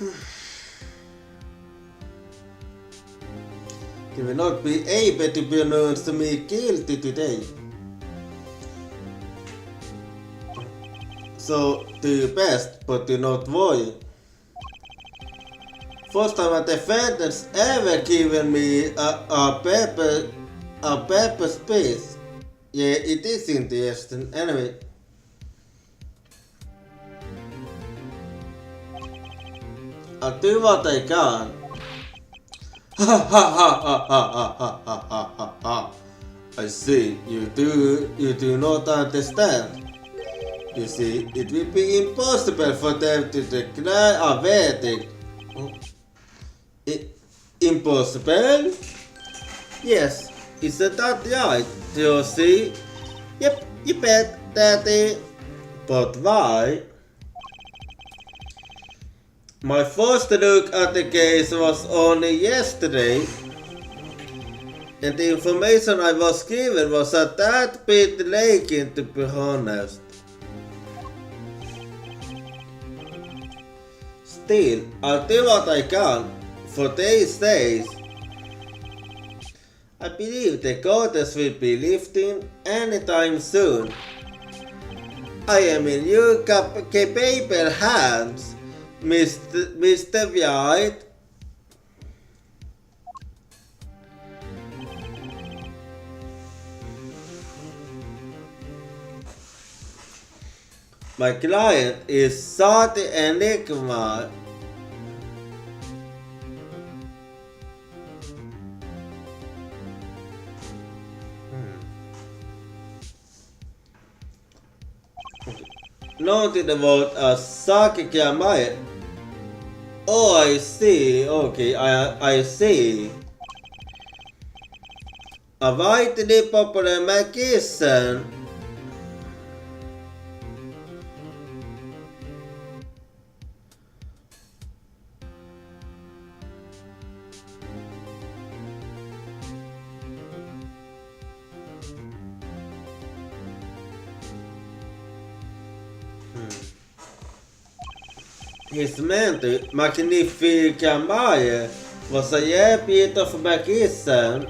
You will not be able to pronounce me guilty today. So do your best, but do not worry. First time a defendant's ever given me a paper space. Yeah, it is interesting. Anyway. I'll do what I can. Ha ha ha ha ha ha ha ha ha ha. I see, you do not understand. You see, it will be impossible for them to declare a verdict. Impossible? Yes, isn't that right, you see? Yep, you bet, Daddy. But why? My first look at the case was only yesterday, and the information I was given was a tad bit lacking, to be honest. Still, I'll do what I can. For these days, I believe the goddess will be lifting anytime soon. I am in your capable hands, Mr. White. My client is such an enigma. Noted about a Sakikamae. Oh, I see. Okay, I see. A widely popular magician. His mentor, Magnificamaya, was a year bit of a magician.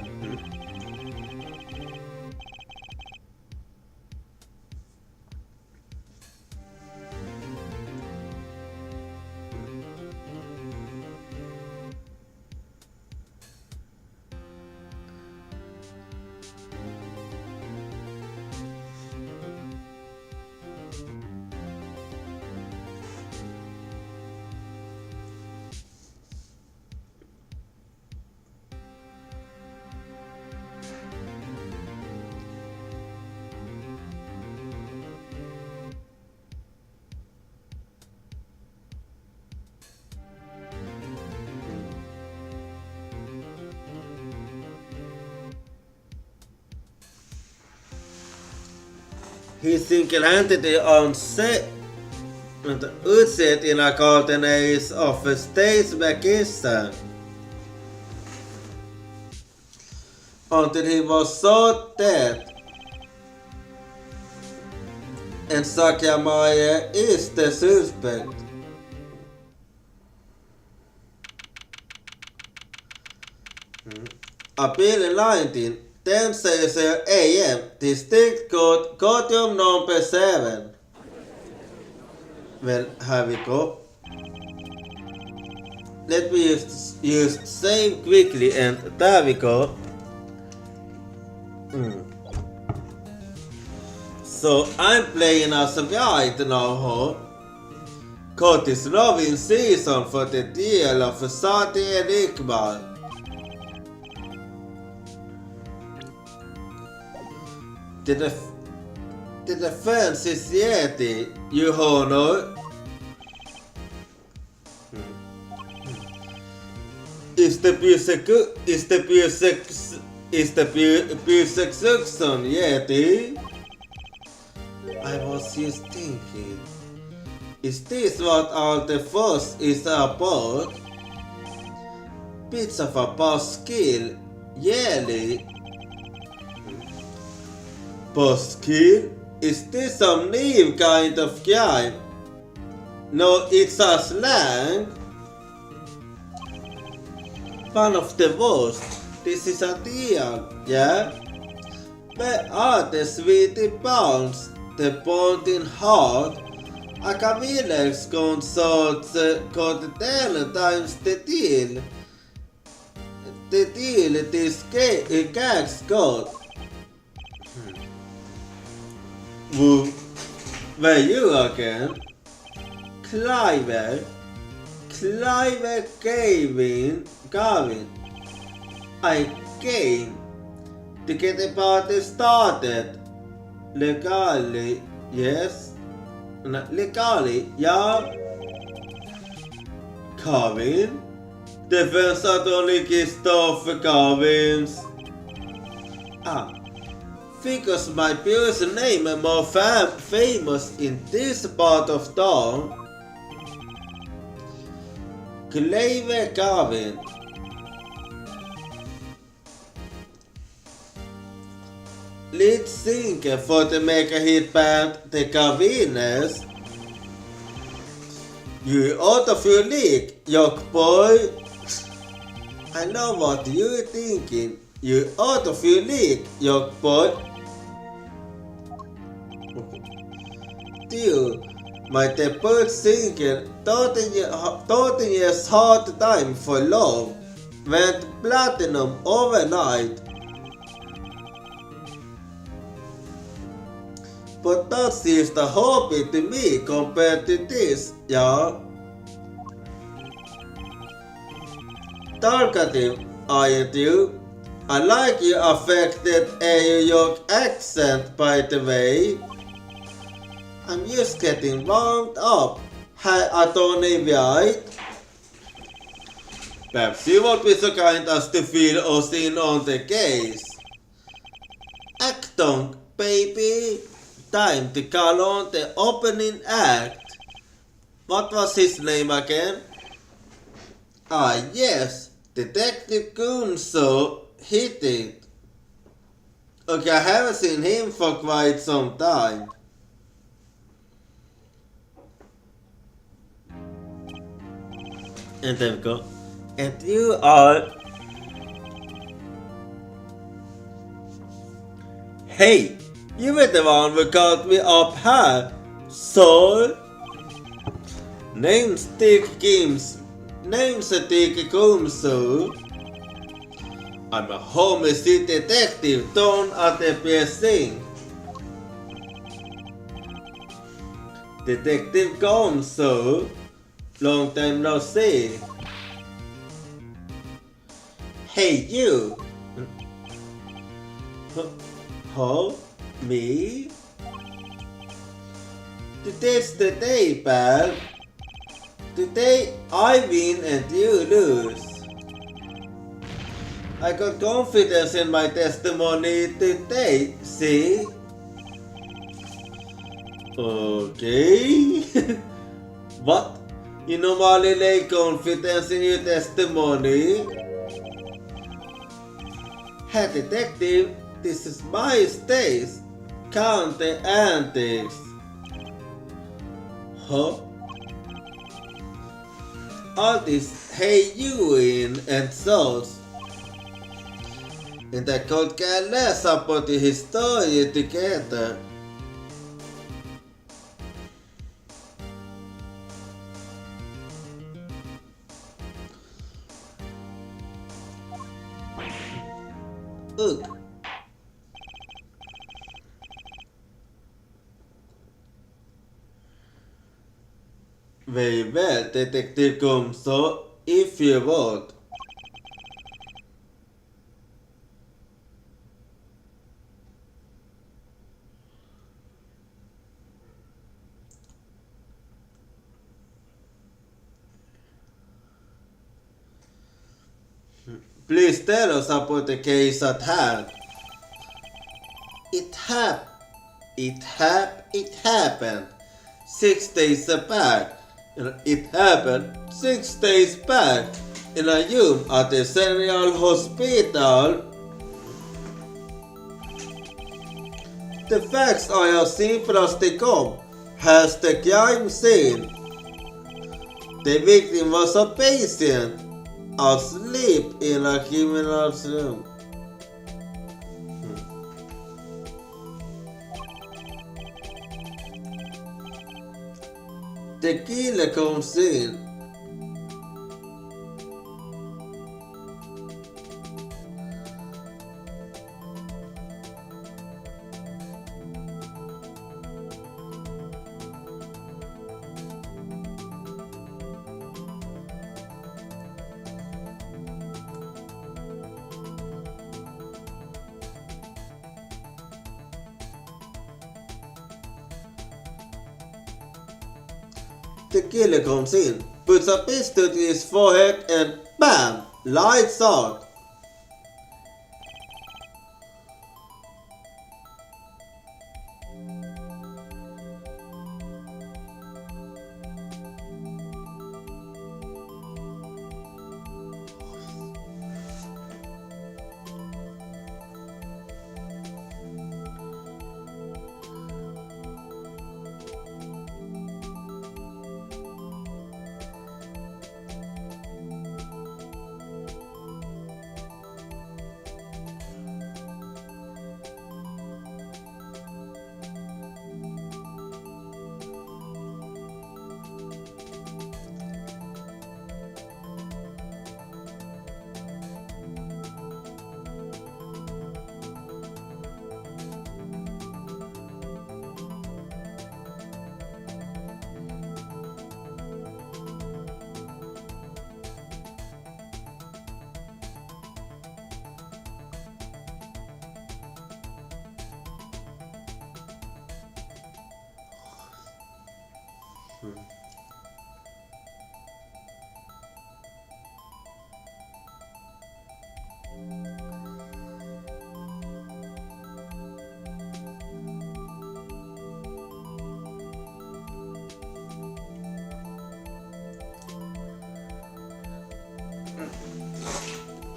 He single-handedly ushered in a golden age of a stage magician until he was so dead. And Sakyamaya is the suspect. April 19, 10:00 a.m. District Code Codium number 7. Well, here we go. Let me use save quickly, and there we go. So I'm playing as a white now. Code is loving season for the deal of Sati and Iqbal. The defense is Yeti, you honor. Is the persecution Yeti? I was just thinking, is this what all the fuss is about? Bits of a boss skill, yearly. Boss skill? Is this some new kind of crime? No, it's a slang. one of the worst. This is a deal, yeah? Where are the sweetie pounds, the pointing heart, a Camille's consorts content times the deal. The deal is gags god. Woo, where you again? Clive Gavin. I came to get the party started. Legally, yes. Legally, yeah. Gavin? Det finns att only Kristoffer Gavins. Because my previous name is more famous in this part of town. Clive Gavin. Lead singer for the mega hit band The Gavines. You out of your league, young boy. I know what you're thinking. You out of your league, young boy. Dude, my debut single, 13 years hard time for love, went platinum overnight. But that seems the hobby to me compared to this, yeah. Talkative, aren't you? I like your affected New York accent, by the way. I'm just getting warmed up. Hi, Attorney White. Perhaps you won't be so kind as to fill us in on the case. Acton, baby. Time to call on the opening act. What was his name again? Yes, Detective Gunso hit it. Okay, I haven't seen him for quite some time. And there we go. And you are... Hey! You were the one who called me up here, so... Namestick Kumsu. I'm a homicide detective down at the precinct. Detective Kumsu. Long time no see. Hey you! Huh? Me? Today's the day, pal. Today I win and you lose. I got confidence in my testimony today, see? Okay. What? You normally lay confidence in your testimony? Hey detective, this is my stage. Count the antics. Huh? All this hey you in and souls. And I could care less about the history together. Ugh. Very well, Detective Gumso, if you want. Please tell us about the case at hand. It happened 6 days back. It happened 6 days back in a room at the Central Hospital. The facts are as simple as they come. Has the crime scene. The victim was a patient. asleep in a criminal's room. The killer comes in. The killer comes in, puts a pistol to his forehead and BAM! Lights out!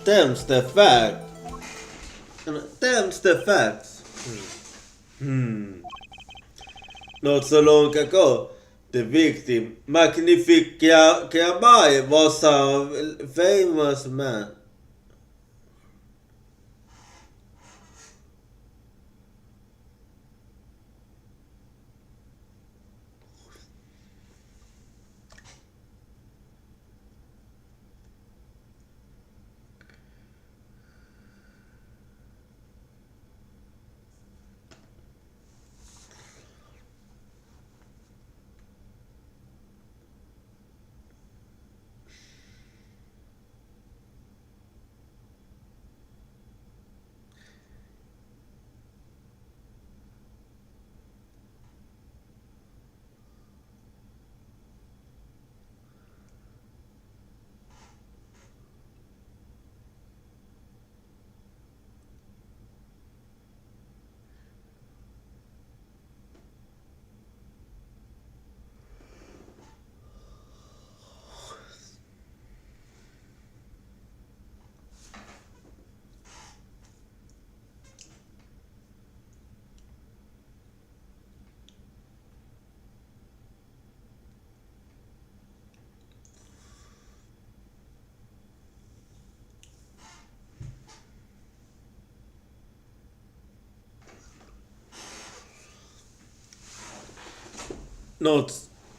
Them's the fact. Them's the facts. Not so long ago, the victim, Magnifique Kiabai, was a famous man.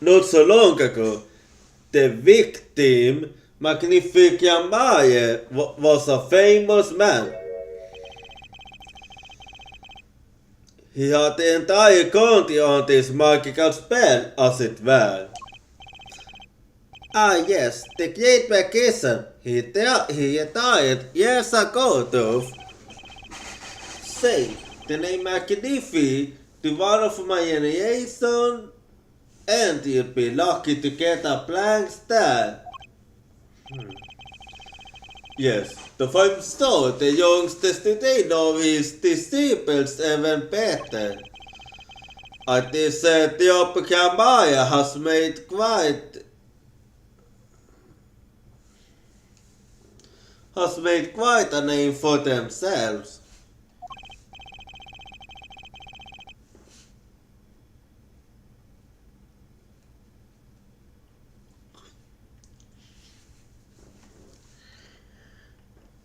Not so long ago, the victim, Magnifique Kiabai, was a famous man. He had the entire county on this magical spell, as it were. Ah yes, the great magician. He died years ago though. Say, the name Magnifique to one of my generation, and you'll be lucky to get a blank stare. Yes, the 5-star, the youngsters today know his disciples even better. And this Ethiopian Kiabai has made quite a name for themselves.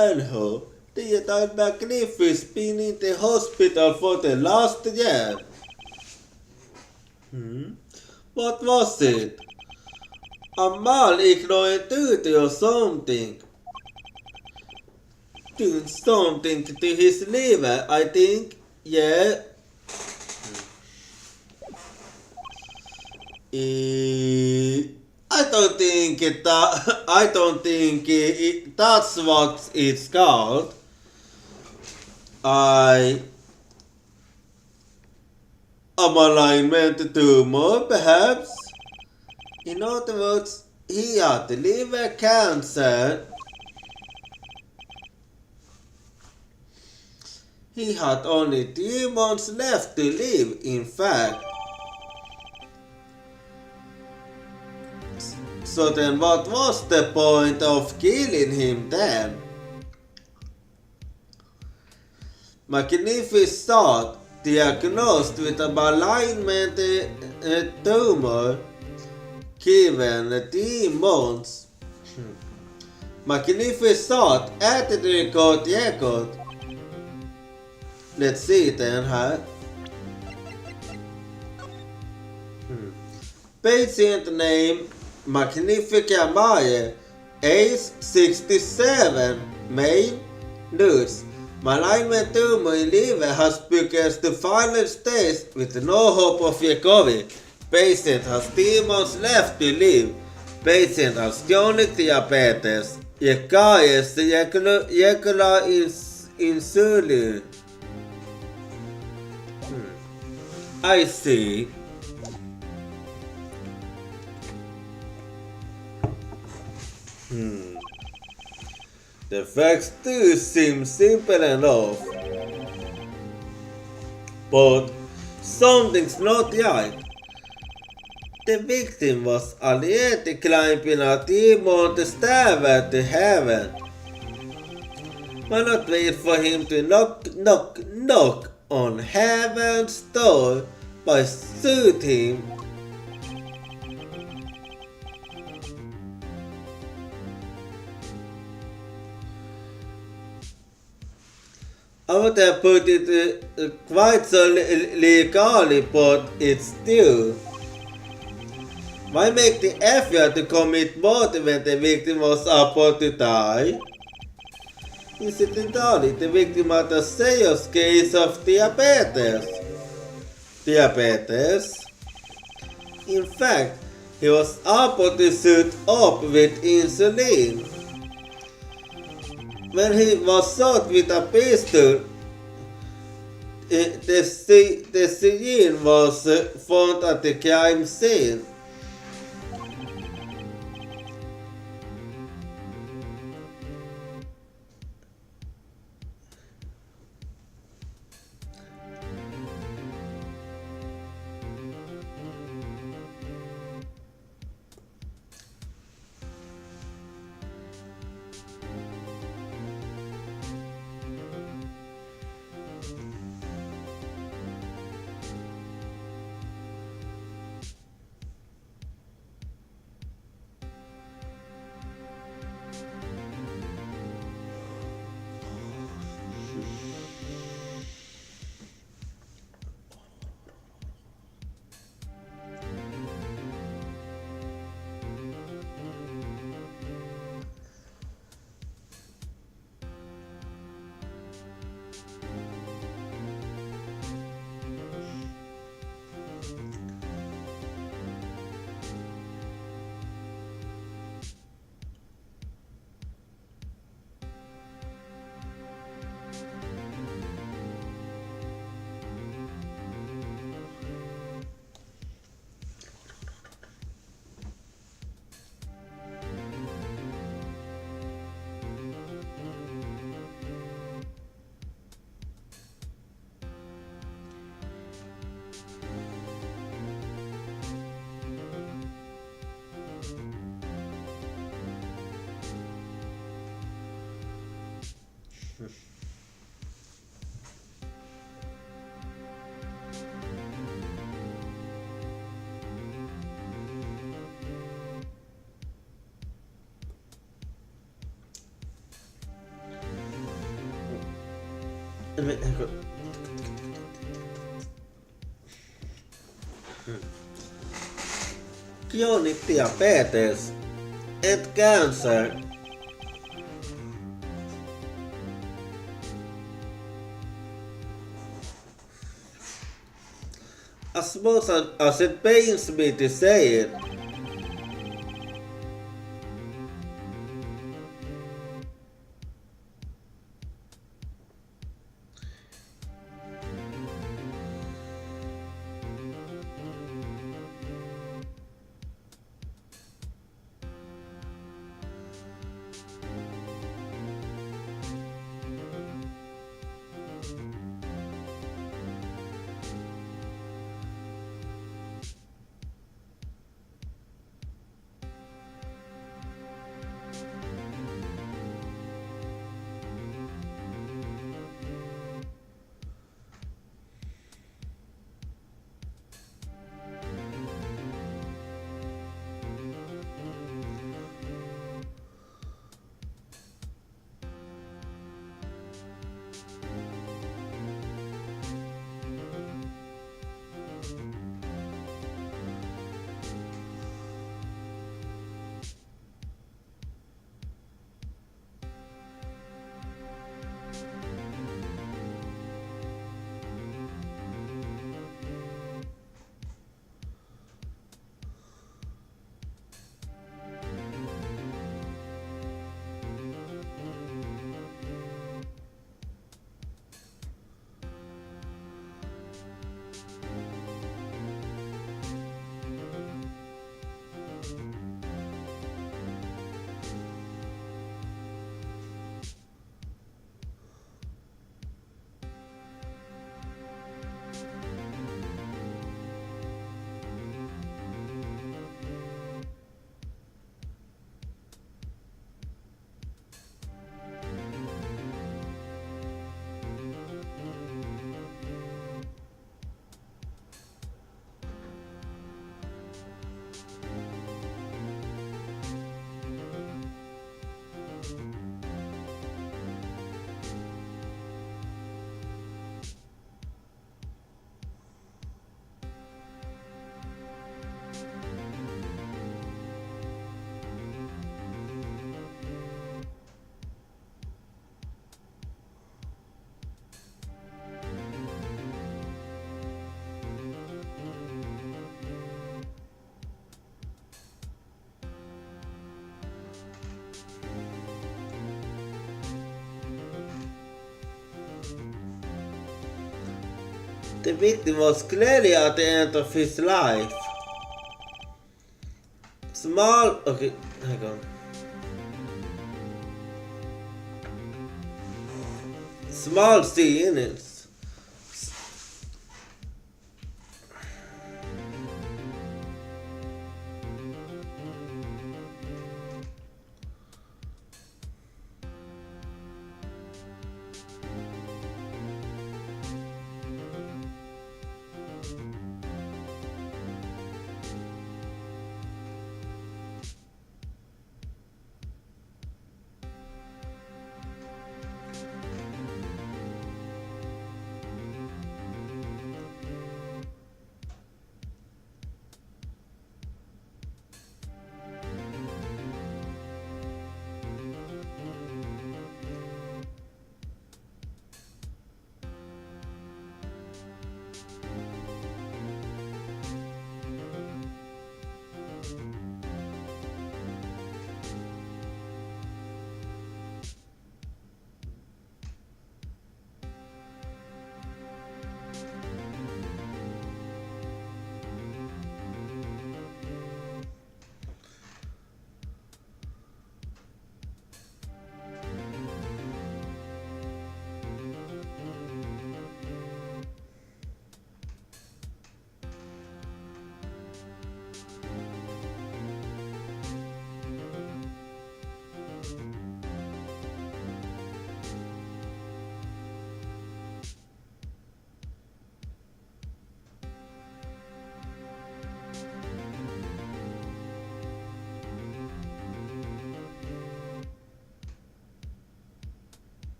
Anyhow, they died magnificent being in the hospital for the last year. What was it? A ignorant duty or something? Doing something to his liver, I think. Yeah. I don't think that's what it's called. A malignment tumor, perhaps. In other words, he had liver cancer. He had only 3 months left to live, in fact. So then what was the point of killing him then? Magnificent thought, diagnosed with a malignant tumor, given 3 months. Magnificent thought added record. Let's see then, huh? Patient name Magnifica Maya, age 67, male, nurse. Malignant tumor in liver has progressed to final stage with no hope of recovery. Patient has 3 months left to live. Patient has chronic diabetes. Requires regular insulin. I see. The facts do seem simple enough. But something's not right. The victim was already climbing a demon stairway to heaven. Why not wait for him to knock on heaven's door by shoot him? I would have put it quite so legally, but it's still. Why make the effort to commit murder when the victim was about to die? Incidentally, the victim had a serious case of diabetes. In fact, he was about to shoot up with insulin. When he was shot with a pistol, the syringe was found at the crime scene. Chronic diabetes and cancer. As much as it pains me to say it, the victim was clearly at the end of his life. Okay, hang on. Small C in it.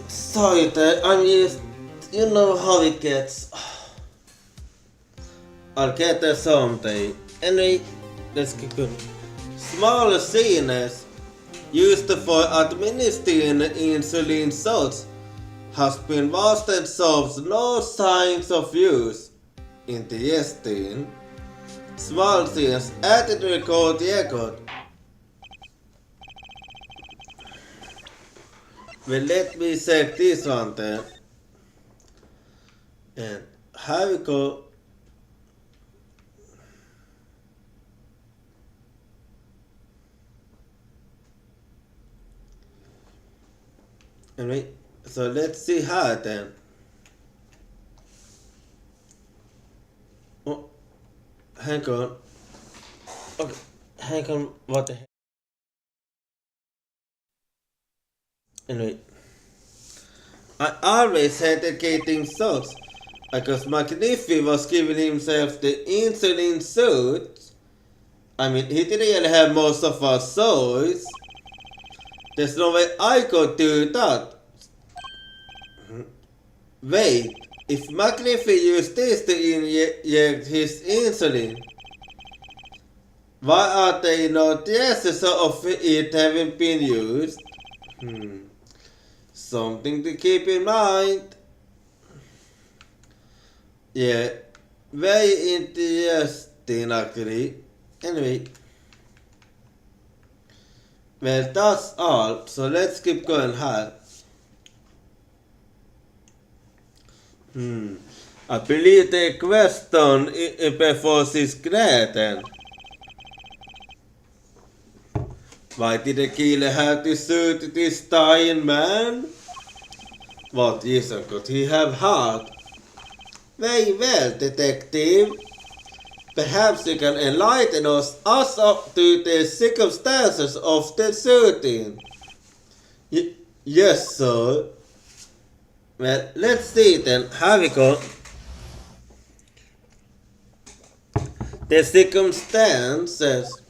Sorry, Dad. I'm used. You know how it gets. I'll get there someday. Anyway, let's keep going. Smaller CNS used for administering insulin shots has been vast and shows no signs of use in the intestine. Small CNS added record record. Well, let me check this one then. And here we go. Anyway, so let's see how then. Oh, hang on. Okay, hang on. What the heck? Anyway, I always hated getting shots because McNiffy was giving himself the insulin suit. I mean, he didn't really have most of our souls. There's no way I could do that. Wait, if McNiffy used this to inject his insulin, why are there no traces of it having been used? Something to keep in mind. Yeah, very interesting actually. Anyway. Well, that's all, so let's keep going here. I believe the question before this great. Why did the killer have to shoot this dying man? What reason could he have had? Very well, detective. Perhaps you can enlighten us up to the circumstances of the shooting. Yes, sir. Well, let's see then. Here we go. The circumstances.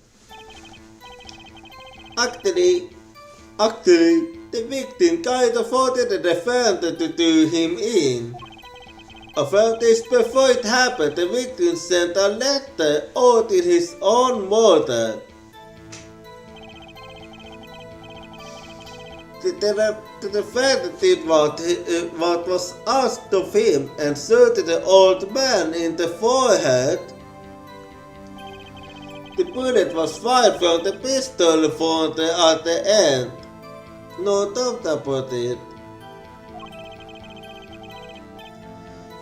Actually, the victim kind of ordered the defendant to do him in. A few days before it happened, the victim sent a letter out to his own mother. The defendant did what was asked of him and shot the old man in the forehead. The bullet was fired from the pistol found at the end. No doubt about it.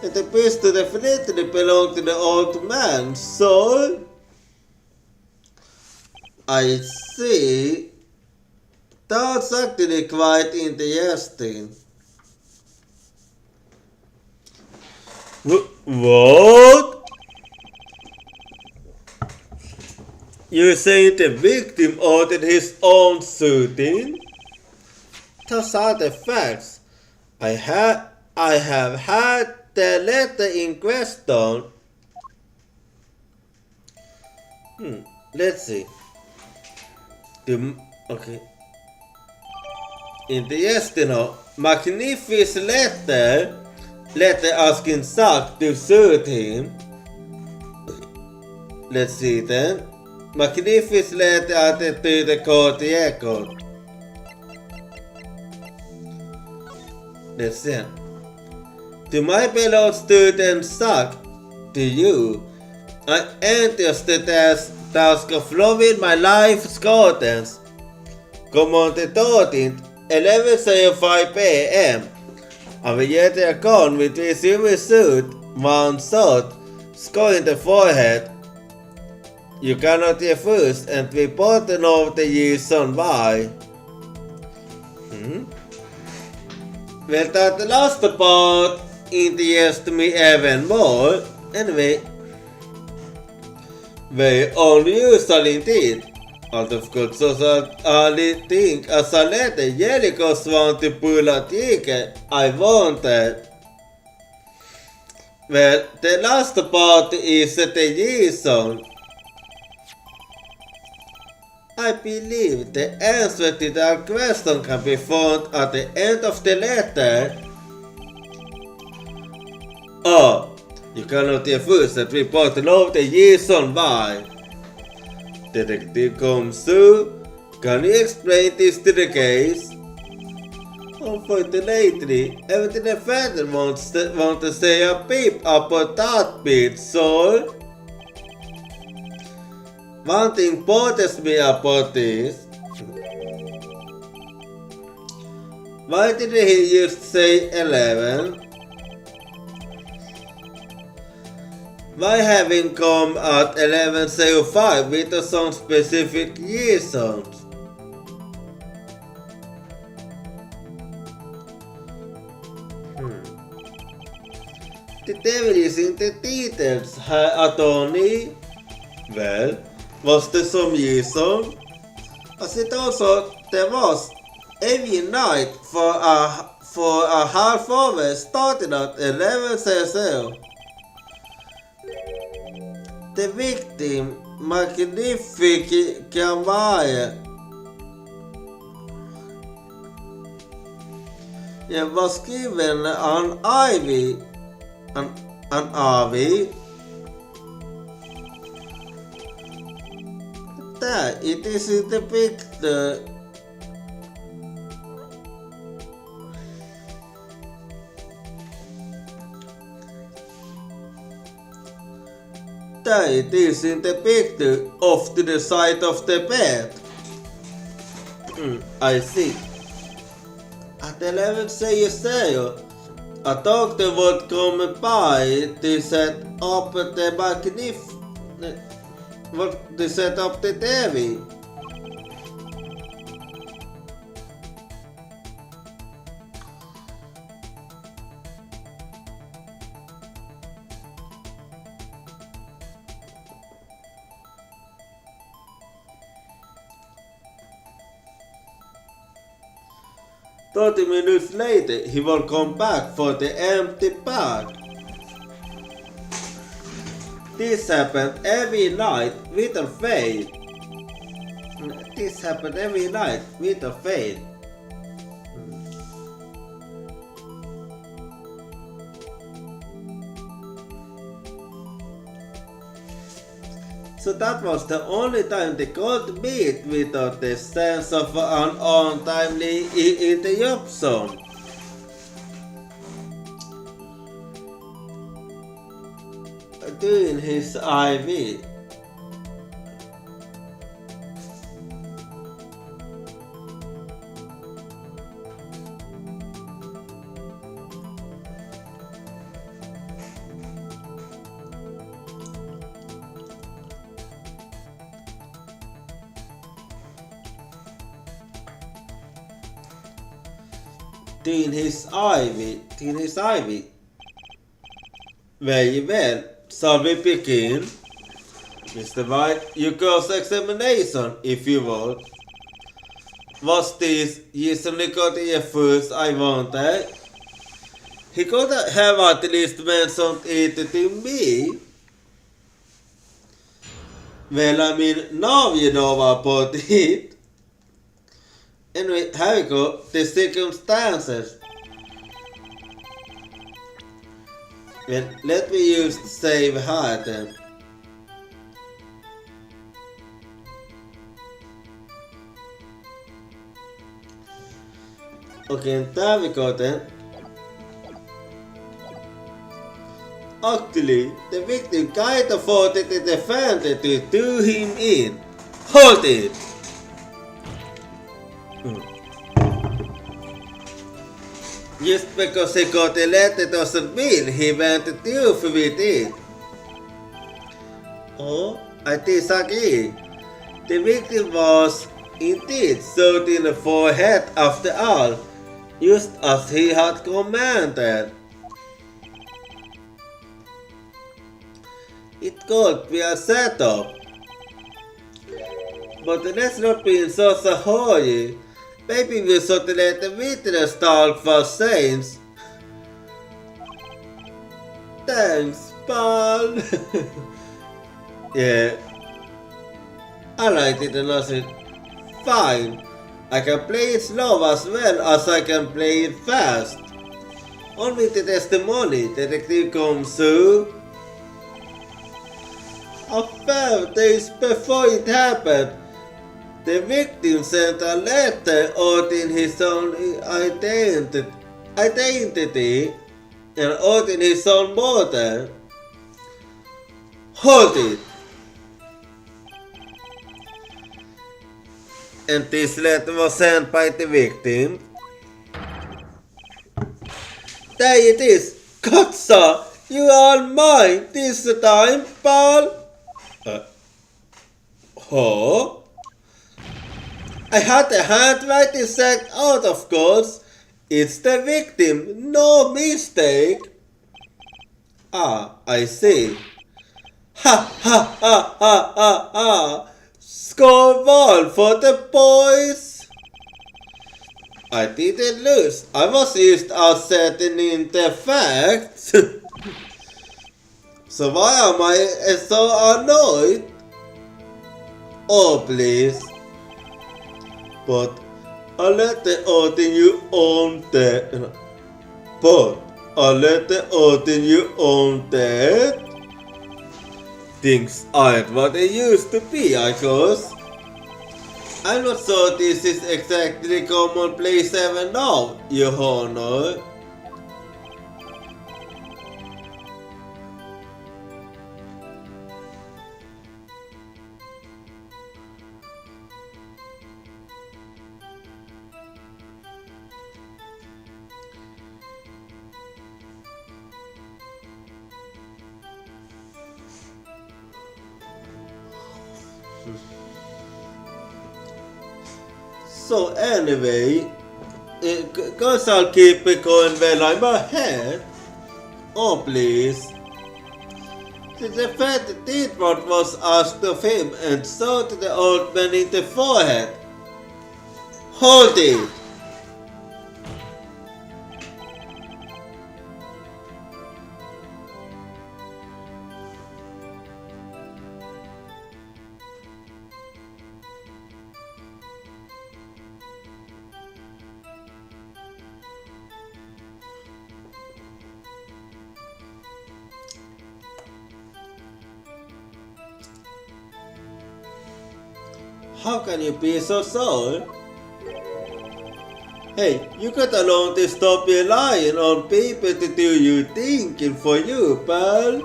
And the pistol definitely belonged to the old man, so I see. That's actually quite interesting. What? You saying the victim ordered his own shooting? Those are the facts. I have had the letter in question. Let's see. Okay. In the yesterday, Magnific's letter asking Zack to shoot him. Let's see then. Magnific's letter added to the court record. Let's see. To my fellow student Zack, to you, I entrusted the task of following my life sentence. Come on the 13th, 11:05 p.m. I will get a gun with a silver suit, one shot, score in the forehead. You cannot refuse, and we both know the reason why. Well, that last part interests me even more. Anyway, very unusual indeed. Out of good society think as a letter Jellicos want to pull a trigger I wanted. Well, the last part is the reason. I believe the answer to that question can be found at the end of the letter. You cannot refuse that we both know the reason why. Detective Komsu, can you explain this to the case? Unfortunately, everything the father wants to say a peep about that bit, so one thing bothers me about this. Why did he just say 11? Why having come at 11:05 with some specific reasons? The devil is in the details, Herr Attorney. Well, was there some reason? As it also there was every night for a half hour starting at 11:00. The victim, Magnifique Gamaya, was given an IV. An RV. There, it is in the picture. There it is in the picture off to the side of the bed. I see. At 11:00, a doctor would come by to set up the to set up the TV. "30 minutes later, he will come back for the empty bag. This happened every night without fail. This happened every night without fail. So that was the only time they could meet without the sense of an untimely interruption. Doing his IV. Doing his IV. Very well. Shall we begin? Mr. White, your cross-examination, if you will. Was this usually got the first I wanted? He could have at least mentioned it to me. Well, I mean, now you know about it. Anyway, here we go. The circumstances. Well, let me use the save item. Okay, there we go then. Actually, the victim can't afford the defender to do him in. Hold it! Just because he got a letter doesn't mean he went to deal with it. Oh, I disagree. The victim was indeed shot in the forehead after all, just as he had commanded. It could be a setup. But let's not be in such a hurry. Maybe we should let the witness talk for saints. Thanks, Paul. Yeah. I liked it a lot. fine. I can play it slow as well as I can play it fast. On with the testimony, Detective Komsu. A few days before it happened, the victim sent a letter out in his own identity and out in his own mother. Hold it! And this letter was sent by the victim. There it is! Katsa! You are mine this time, pal! Huh? I had the handwriting checked out, of course. It's the victim, no mistake. Ah, I see. Ha ha ha ha ha ha! Score one for the boys! I didn't lose. I was just ascertaining the facts. So why am I so annoyed? Oh, please. But I let the out in you own that. But I let the out in you own that. Things aren't what they used to be, I guess. I'm not sure this is exactly commonplace even now, Your Honor. So anyway, cause I'll keep it going while I'm ahead. Oh please. The fat did what was asked of him and shot the old man in the forehead. Hold it! How can you be so sure? Hey, you got alone to stop relying on people to do your thinking for you, pal.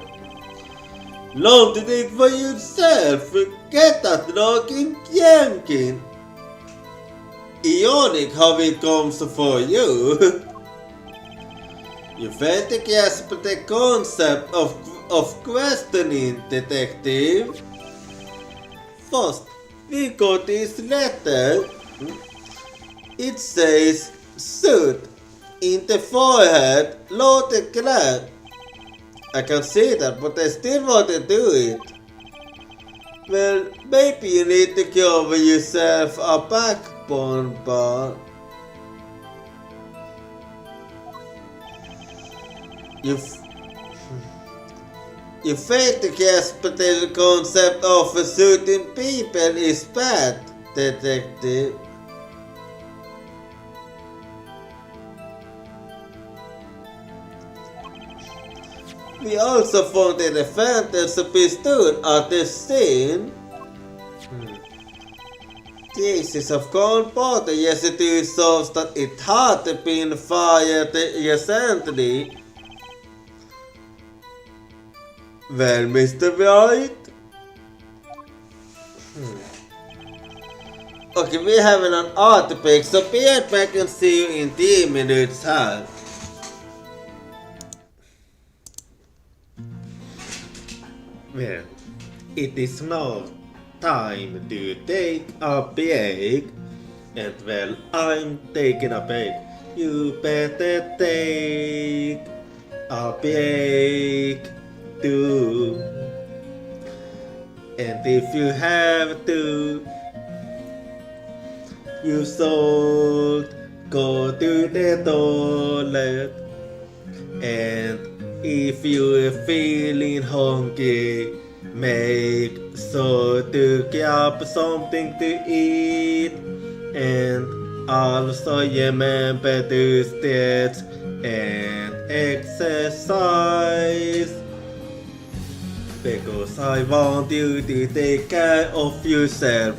Learn to think for yourself. Get that knocking yanking. Ionic how it comes for you. You fail to grasp the concept of questioning, detective. First, we got this letter. It says shoot in the forehead, loaded glad. I can see that, but I still want to do it. Well, maybe you need to give yourself a backbone, but you fail to grasp the concept of shooting people is bad, detective. We also found the defendant's pistol at the scene. Traces of gunpowder yesterday shows that it had been fired recently. Well, Mr. White? Okay, we're having an artifact, so be right back and see you in 3 minutes time. Well, it is now time to take a break. And well, I'm taking a break. You better take a break too. And if you have to, you should go to the toilet. And if you're feeling hungry, make sure to grab something to eat. and also remember to stretch and exercise. Because I want you to take care of yourself,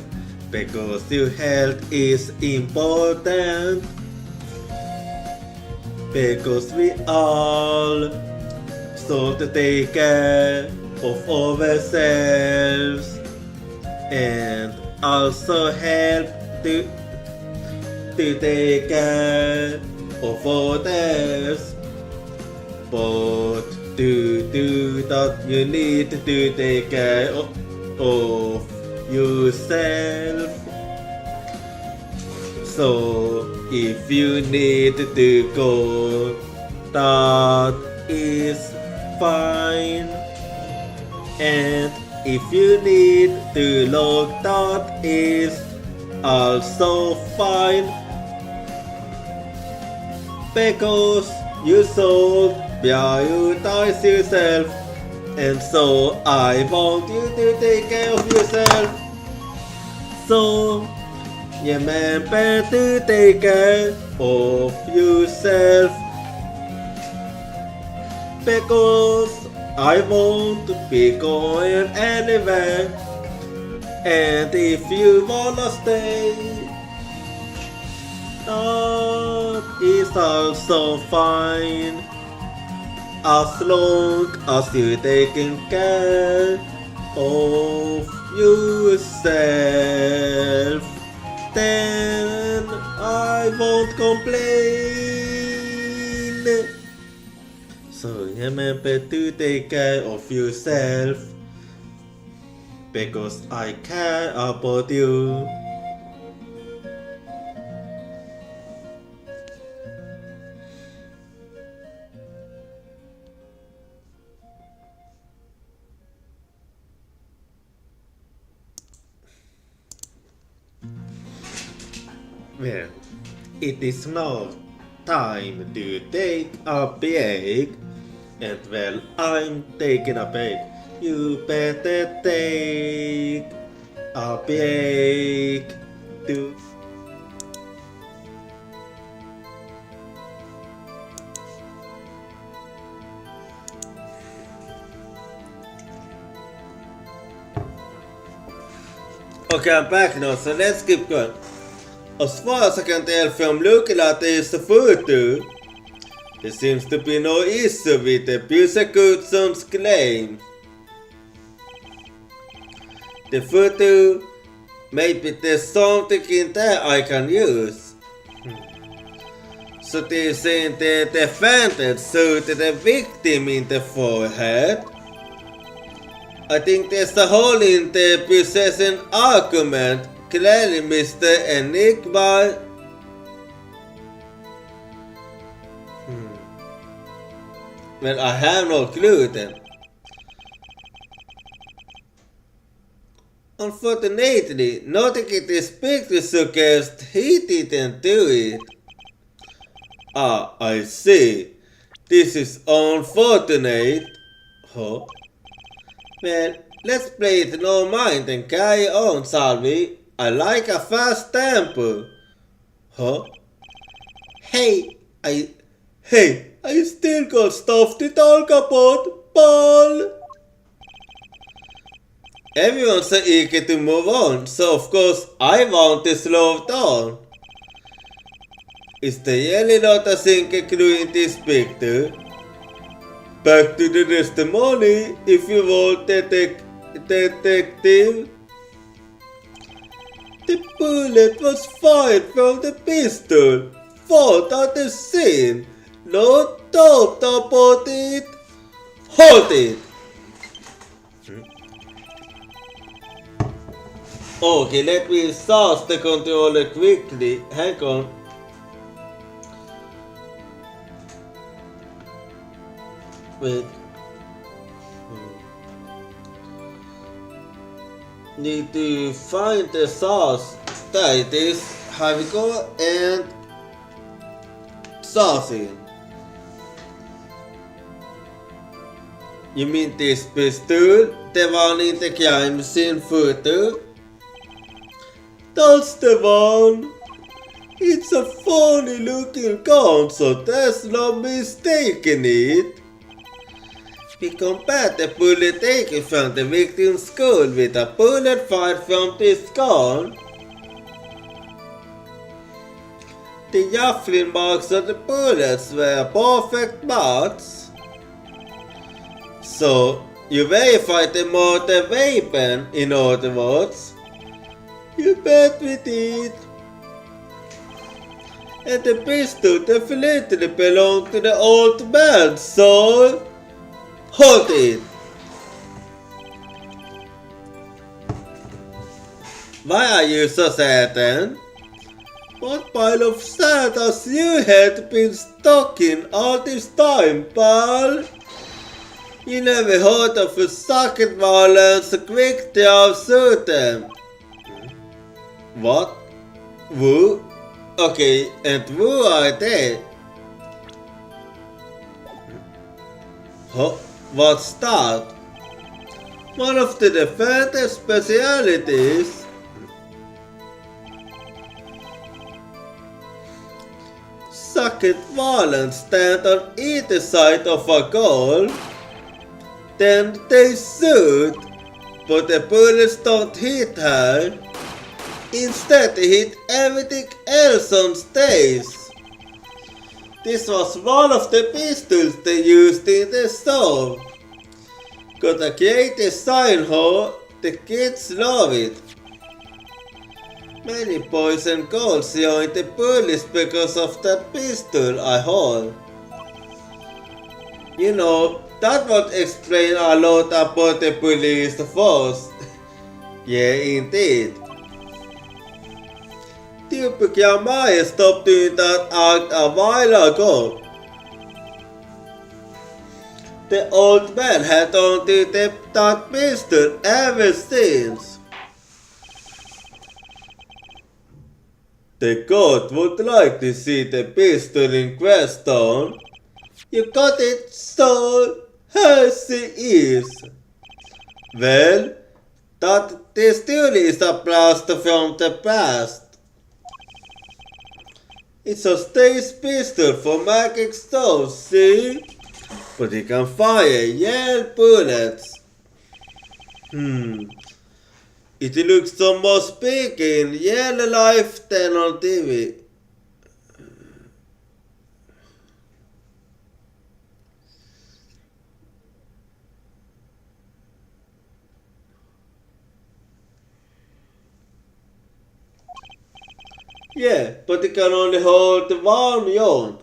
because your health is important. Because we all should take care of ourselves and also help to take care of others. But to do that, you need to take care of yourself. So if you need to go, that is fine. And if you need to look, that is also fine. Because you should prioritize yourself, and so I want you to take care of yourself. So remember to take care of yourself, because I won't be going anywhere, and if you wanna stay, that is also fine. As long as you're taking care of yourself, then I won't complain. So remember to take care of yourself, because I care about you. Well, it is now time to take a break, and well, I'm taking a break. You better take a break too. Okay, I'm back now, so let's keep going. As far as I can tell from looking at this photo, there seems to be no issue with the prosecution's claim. The photo, maybe there's something in there I can use. So they're saying the defendant shot the victim in the forehead. I think there's a hole in the possession argument. Clearly, Mr. Enigma. Well, I have no clue then. Unfortunately, nothing in this picture suggests he didn't do it. Ah, I see. This is unfortunate. Huh? Well, let's play it no mind and carry on, shall we? I like a fast tempo. Huh? Hey, I still got stuff to talk about, Paul. Everyone's so eager to move on, so of course I want to slow down. Is there really not a single clue in this picture? Back to the testimony, if you want, detective. The bullet was fired from the pistol. Found at the scene. No doubt about it. Hold it. Okay, let me start the controller quickly. Hang on. Wait. Need to find the sauce. There it is. Here we go. And saucing. You mean this pistol? The one in the crime scene photo? That's the one. It's a funny looking gun, so there's no mistaking it. We compared the bullet taken from the victim's skull with a bullet fired from this gun. The javelin marks of the bullets were perfect marks. So, you verified the mortar weapon, in other words. You bet we did. And the pistol definitely belonged to the old man, so hold it. Why are you so certain? What pile of sand has you had been stuck in all this time, pal? You never heard of a socket violence quickly of certain. What? Who? Okay, and who are they? Huh? What's that? One of the defender's specialities. Socket violence stand on either side of a goal. Then they shoot, but the bullets don't hit her. Instead they hit everything else on stage. This was one of the pistols they used in the show. Got a great design hoe, the kids love it. Many boys and girls joined the police because of that pistol I hold. You know, that would explain a lot about the police force. Yeah, indeed. Typical Maya stopped doing that act a while ago. The old man had only that pistol ever since. The court would like to see the pistol in question. You got it, so here she is. Well, that this still is a blast from the past. It's a stage pistol for magic shows, see? But it can fire yellow bullets. It looks so much bigger in yellow life than on TV. Yeah, but it can only hold one yarn.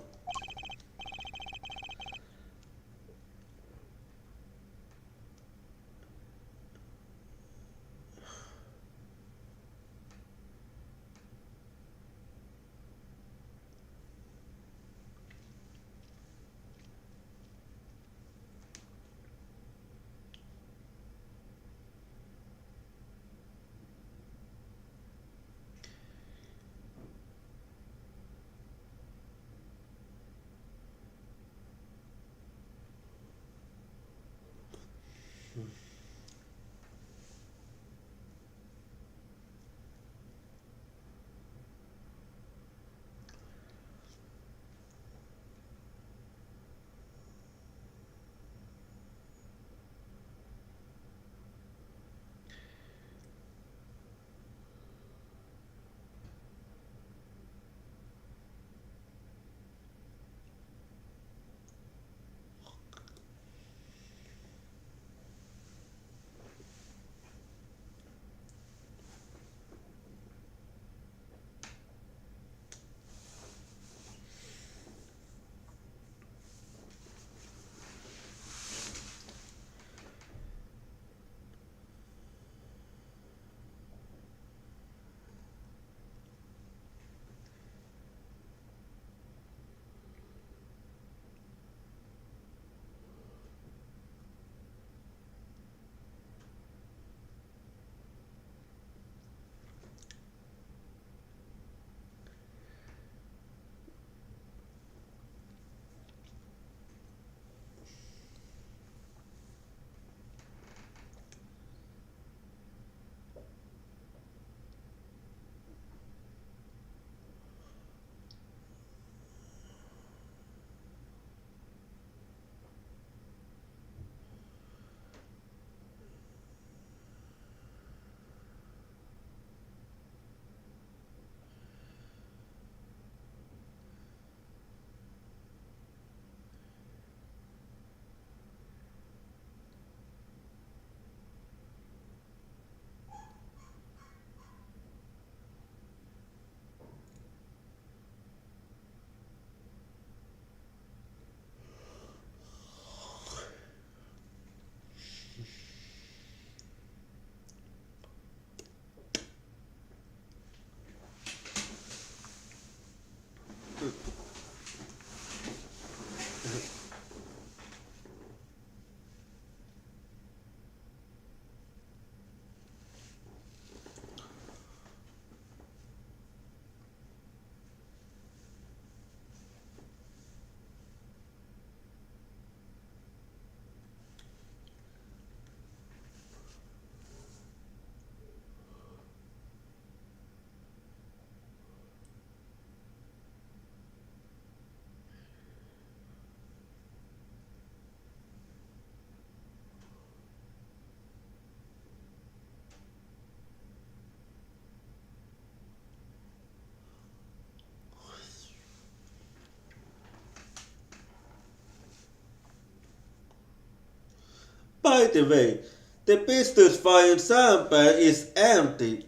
By the way, the pistol's fire sample is empty.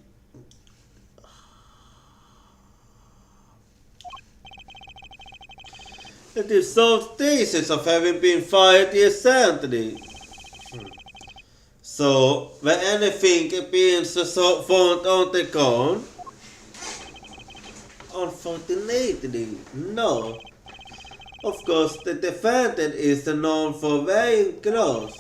It is so cases of having been fired recently. So, when anything being found on the gun? Unfortunately, no. Of course, the defendant is known for wearing gloves.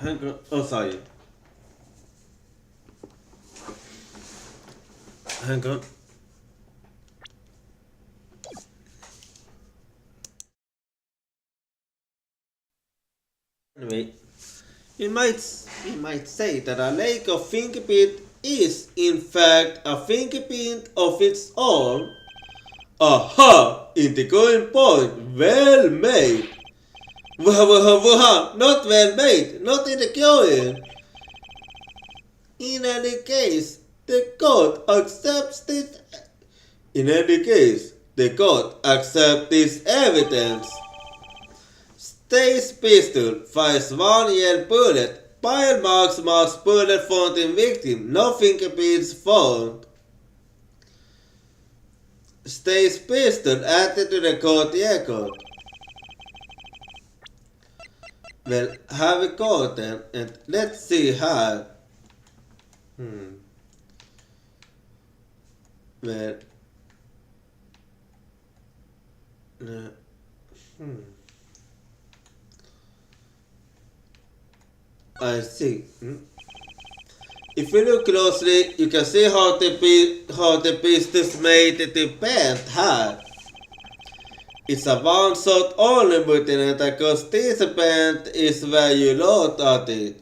Hang on. Oh, sorry. Hang on. Anyway, you might say that a lack of fingerprint is in fact a fingerprint of its own. Aha! Integral point. Well made. Not well made. Not in the coin. In any case, the court accepts this. In any case, the court accepts this evidence. Stays pistol fires 1 yellow bullet. Bile marks bullet found in victim. No fingerprints found. Stays pistol added to the court record. Well, have we got them? And let's see how. Well. I see. If you look closely, you can see how the pistols made the bent hat. It's a one shot only button because this bend is where you load at it.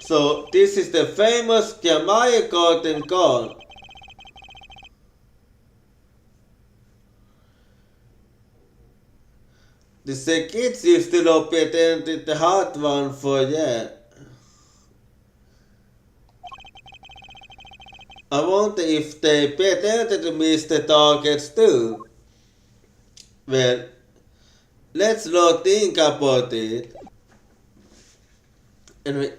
So this is the famous Kamaya cotton gun. The kids used to love patented the hot one for years. I wonder if they patented miss the targets too. Well, let's not think about it. Anyway.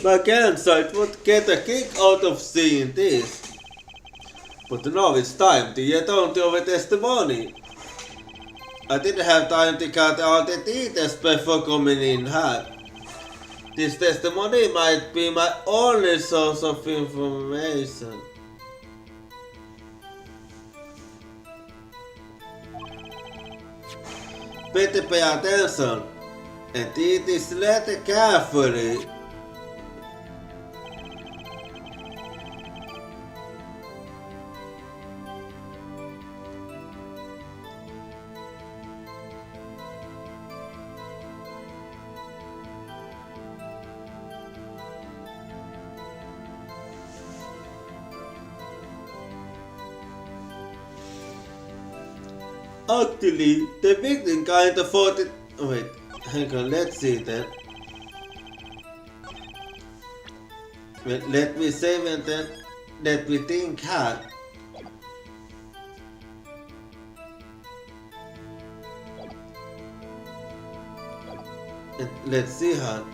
My campsite would get a kick out of seeing this. But now it's time to get on to our testimony. I didn't have time to cut all the details before coming in here. This testimony might be my only source of information. Better pay attention and read this letter carefully. Actually, the victim kind of thought it. Oh, wait, hang on, let's see then. Wait, let me save and then let me think hard. Let's see hard.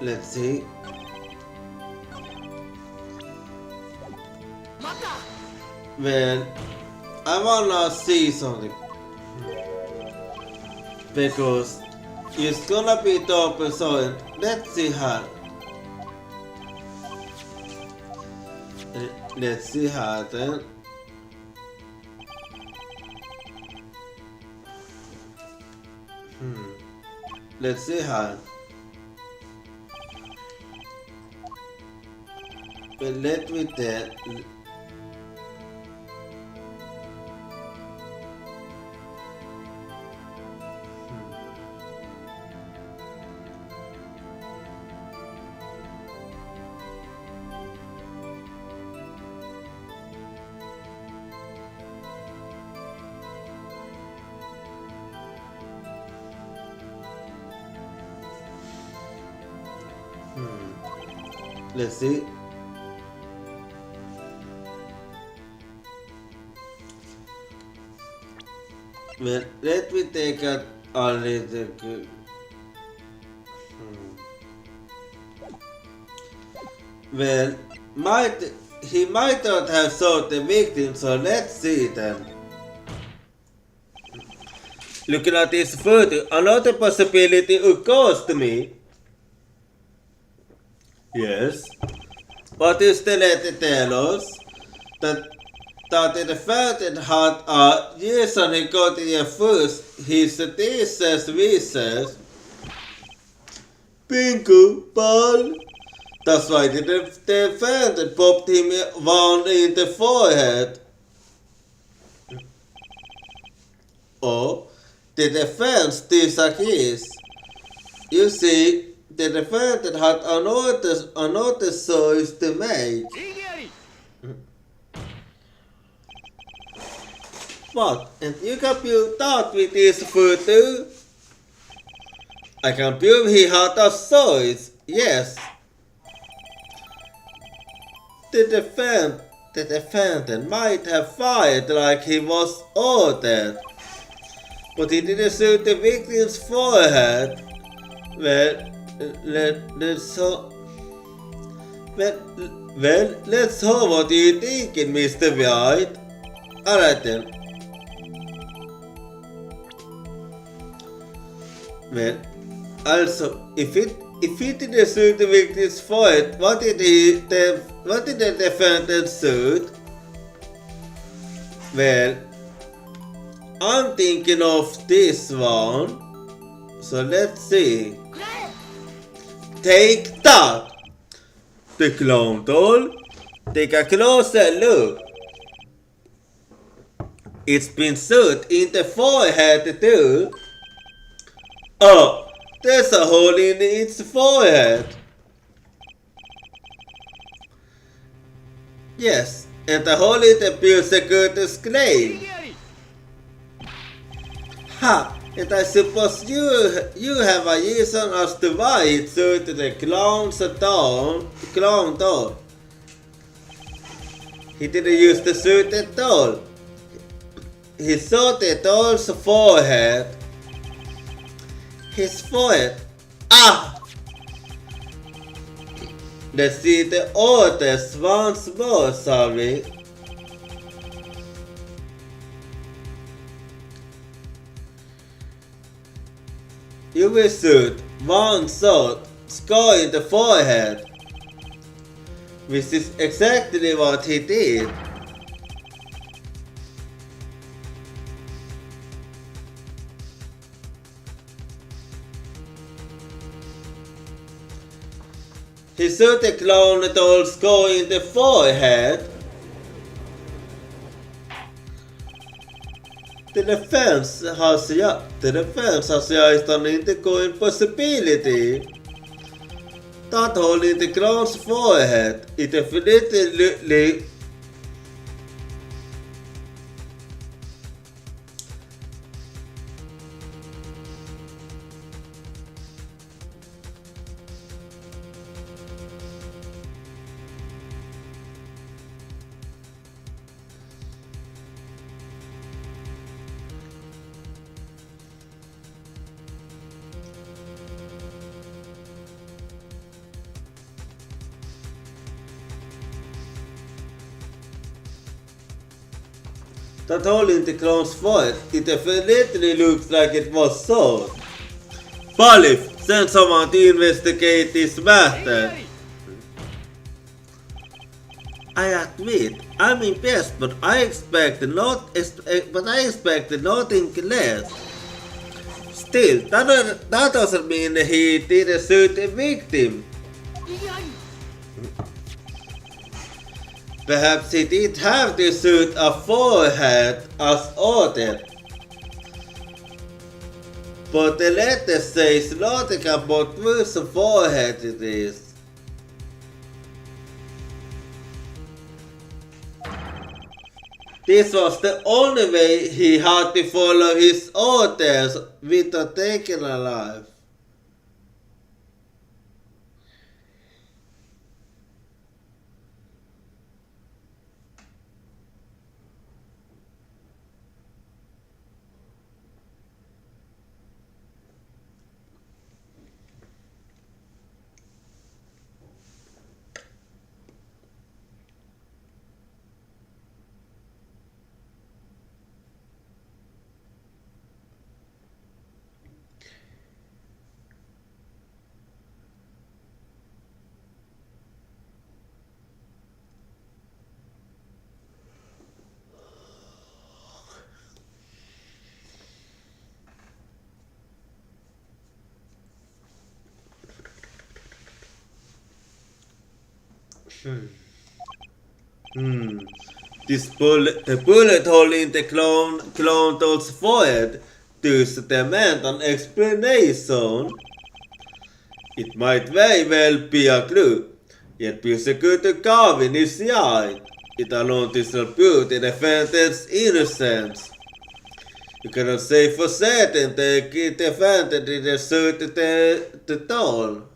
Let's see. Well, I wanna see something because it's gonna be top so let's see how. Let's see how then. let's see här. But let me tell. Let's see. Well, let me take a little. Well, he might not have sought the victim, so let's see then. Looking at this photo, another possibility occurs to me. Yes. What is the letter tell us? That the defendant had a reason he got here first. His thesis visas. Bingo, ball. That's why the defendant popped him one in the forehead. Or the defense disagrees. You see, the defendant had another choice to make. What? And you compute that with this photo? I can prove he had a choice. Yes. The defendant might have fired like he was ordered, but he didn't shoot the victim's forehead. Well, let's hope what you thinking, Mr. White. Alright then. Well, also, if he didn't shoot the victim's forehead, what did the defendant shoot? Well, I'm thinking of this one. So let's see. Take that! The clown doll. Take a closer look. It's been shot in the forehead too. Oh, there's a hole in its forehead. Yes, and the hole in the persecutor's claim. Ha! And I suppose you have a reason as to why he shot the clown doll. He didn't use the suit at all. He shot the doll's forehead. His forehead. Ah! Let's see the orders once more, sorry. You will shoot one shot, scar in the forehead, which is exactly what he did. He shot the clown doll scar in the forehead. The defense has raised an integral possibility. That hole in the clown's forehead is definitely that hole in the clown's forehead, it definitely looks like it was so. Balif, send someone to investigate this matter. I admit, I'm impressed, but I expected nothing less. still, that doesn't mean he didn't shoot a victim. Perhaps he did have to shoot a forehead as ordered. But the letter says nothing about which forehead it is. This was the only way he had to follow his orders without taking a life. This bullet hole in the clone doll's forehead does demand an explanation. It might very well be a clue, yet prosecutor Garvin is right. It alone does not prove the defendant's innocence. You cannot say for certain the defendant didn't shoot the doll.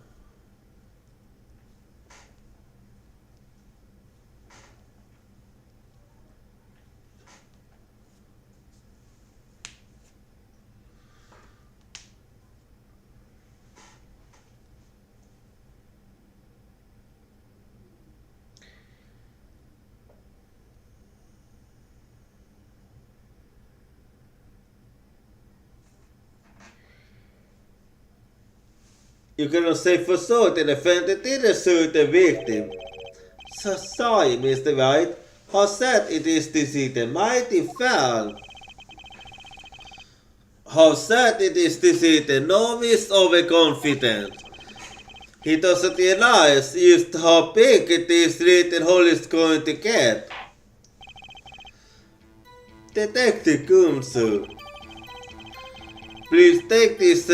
You cannot say for sure the defendant didn't shoot the victim. So sorry, Mr. White. How sad it is to see the mighty fall. How sad it is to see the novice overconfident. He doesn't realize just how big this little hole is going to get. Detective Gumsu, please take this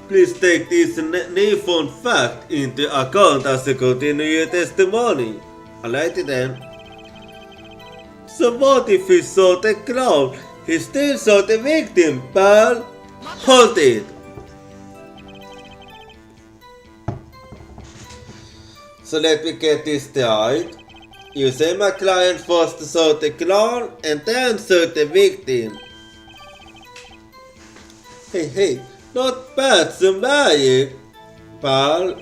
Please take this newfound fact into account as you continue your testimony. Alrighty then. So what if he saw the crowd? He still saw the victim, pal. Hold it. So let me get this right. You say my client first shoot the clown and then shoot the victim. Hey, not bad somebody, pal.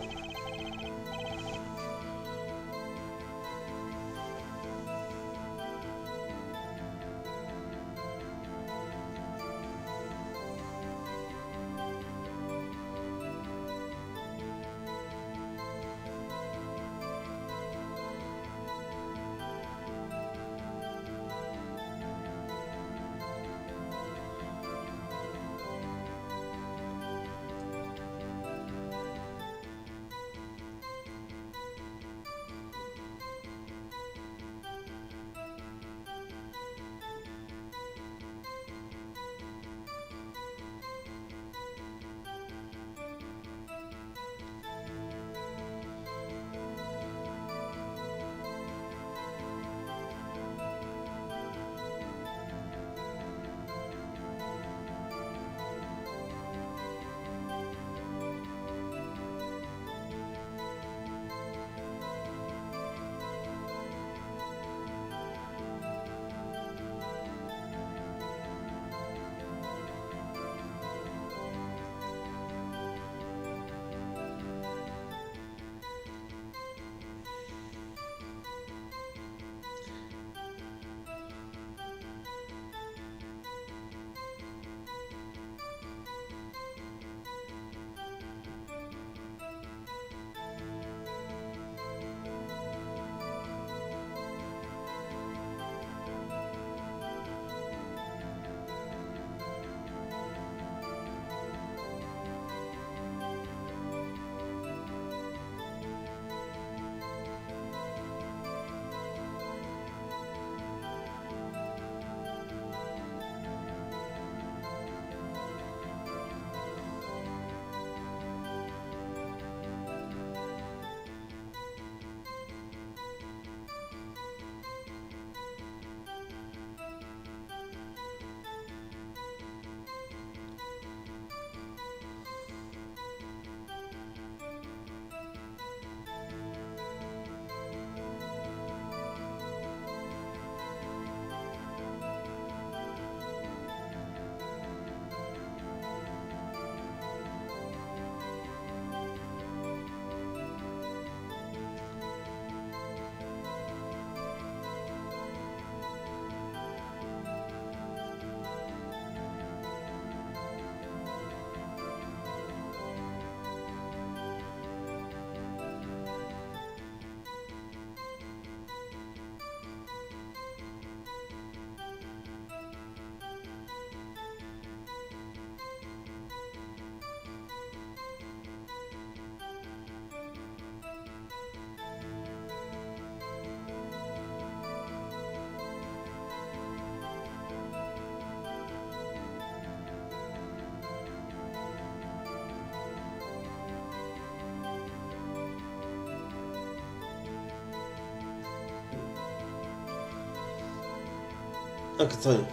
Okay, sorry.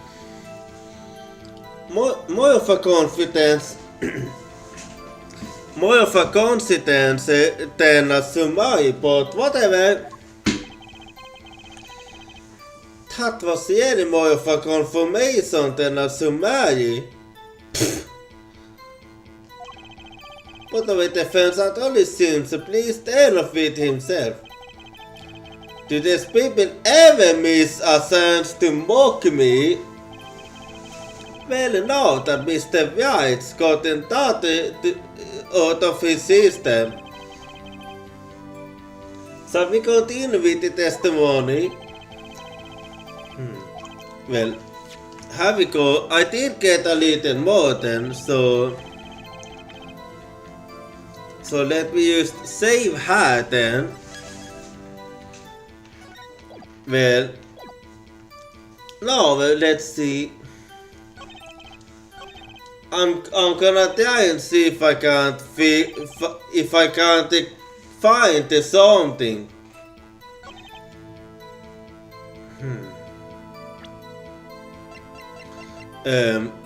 More of a confidence. More of a confidence than a Sumai, but whatever. That was really more of a confirmation than a Sumai. But the defense at only seems pleased enough with himself. Do these people ever miss a chance to mock me? Well, now that Mr. White's gotten that out of his system. So we continue with the testimony. Well, here we go. I did get a little more then, so let me just save her then. Well, now let's see. I'm gonna try and see if I can't find something.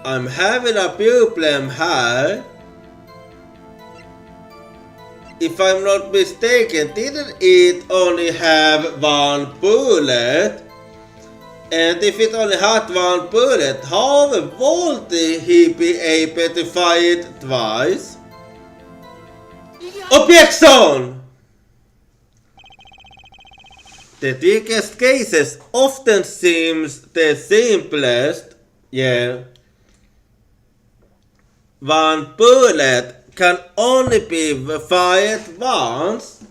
I'm having a problem here. if I'm not mistaken, didn't it only have one bullet? And if it only had one bullet, how would he be able to fire it twice? Objection! The trikiest cases often seems the simplest. Yeah. One bullet can only be fired once,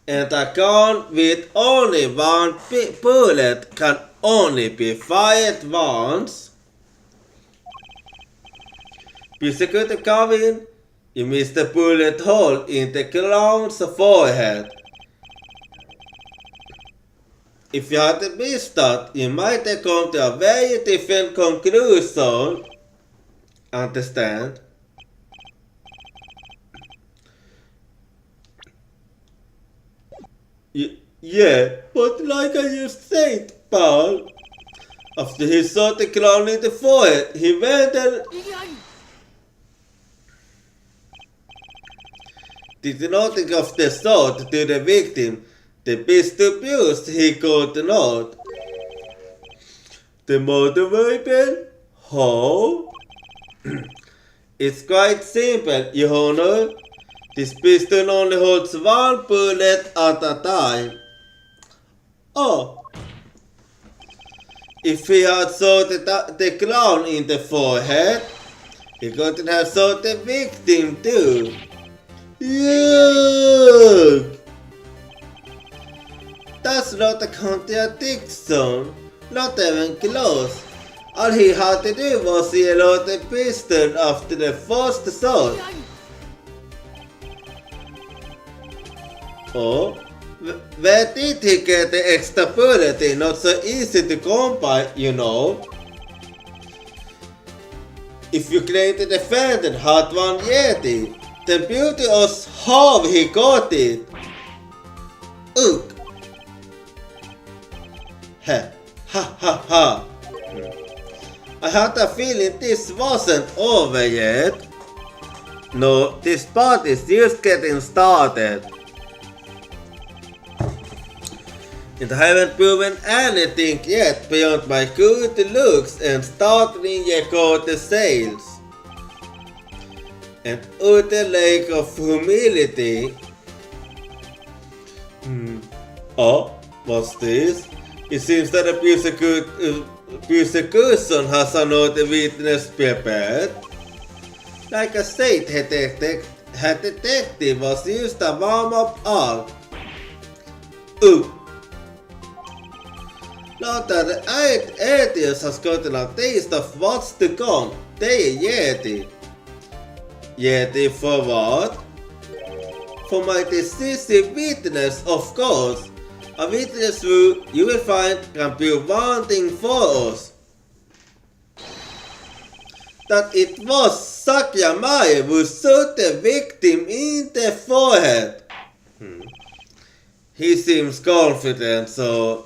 and a gun with only one bullet can only be fired once. Prosecutor Kevin, you missed a bullet hole in the clown's forehead. If you hadn't missed that, you might have come to a very different conclusion. Understand? Yeah, but like I just said, Paul, after he shot the clown in the forehead, he went and did nothing of the sort to the victim. The beast abused he could not. The murder weapon? How? It's quite simple, Your Honor. This pistol only holds one bullet at a time. Oh. If he had shot the clown in the forehead, he couldn't have shot the victim too. Yuck! That's not a contradiction. Not even close. All he had to do was reload the pistol after the first shot. Oh, where did he get the extra bullet in? Not so easy to come by, you know. If you claim the defendant had one Yeti, the beauty was how he got it. Ugh. Ha ha ha ha. I had a feeling this wasn't over yet. No, this part is just getting started. And I haven't proven anything yet beyond my good looks and startling record sales. And utter lack of humility. Oh, what's this? It seems that a prosecution has another witness prepared. Like I said, her detective was used a warm-up arc. Now that the atheist has gotten a taste of what's to come, they Yeti. Yeti for what? For my decisive witness, of course. A witness who, you will find, can prove one thing for us. That it was Sakyamaya who shot the victim in the forehead. He seems confident, so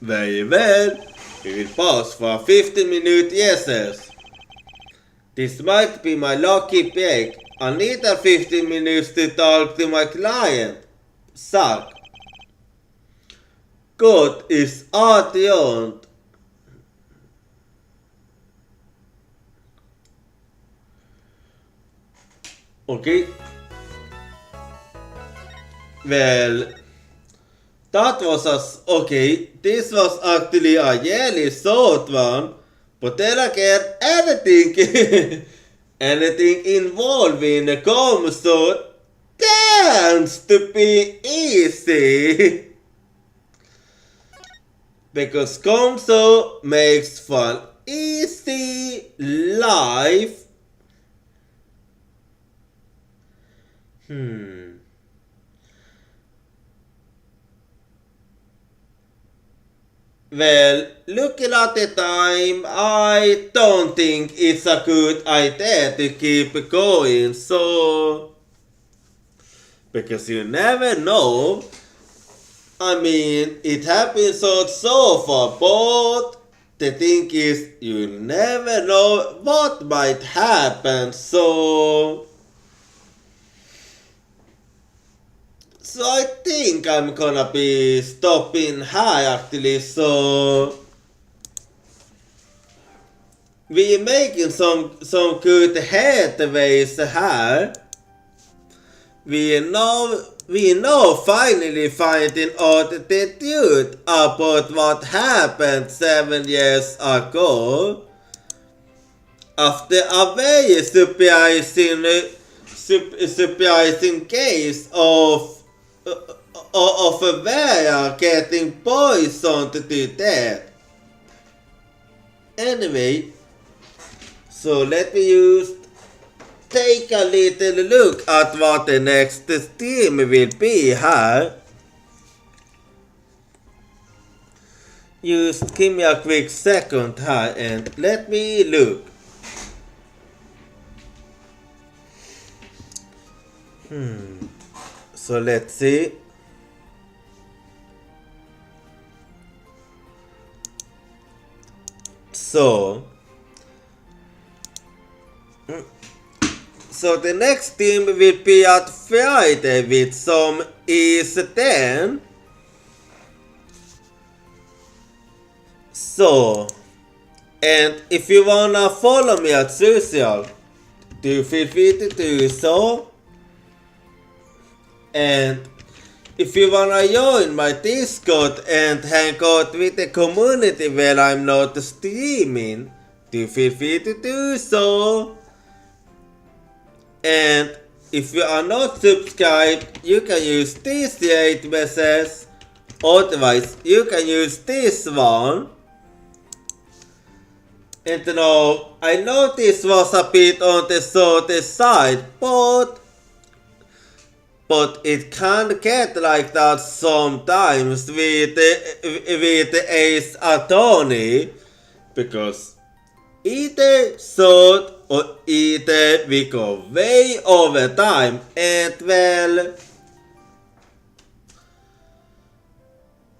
very well. We will pause for 15-minute yeses. This might be my lucky break. I need a 15 minutes to talk to my client. Suck. God is adjunct. Okay. Well, that was okay. This was actually a really short one, but then again, anything, anything involving a comso tends to be easy. Because comso makes for an easy life. Well, looking at the time, I don't think it's a good idea to keep going, so... Because you never know. I mean, it happens so far, but the thing is, you never know what might happen, so... So I think I'm gonna be stopping here actually, so we're making some good headways here. We know finally finding out the truth about what happened 7 years ago. After a very surprising case of a bear getting poisoned to death. Anyway, so let me take a little look at what the next stream will be here. Just give me a quick second here and let me look. So let's see. So the next team will be at Friday with some is 10. So, and if you wanna follow me at social, do feel free to do so. And if you wanna join my Discord and hang out with the community where I'm not streaming, do feel free to do so. And if you are not subscribed, you can use this rate message. Otherwise, you can use this one. And now, I know this was a bit on the shorter side, but it can get like that sometimes with the Ace Attorney, because either short or either we go way over time, and well,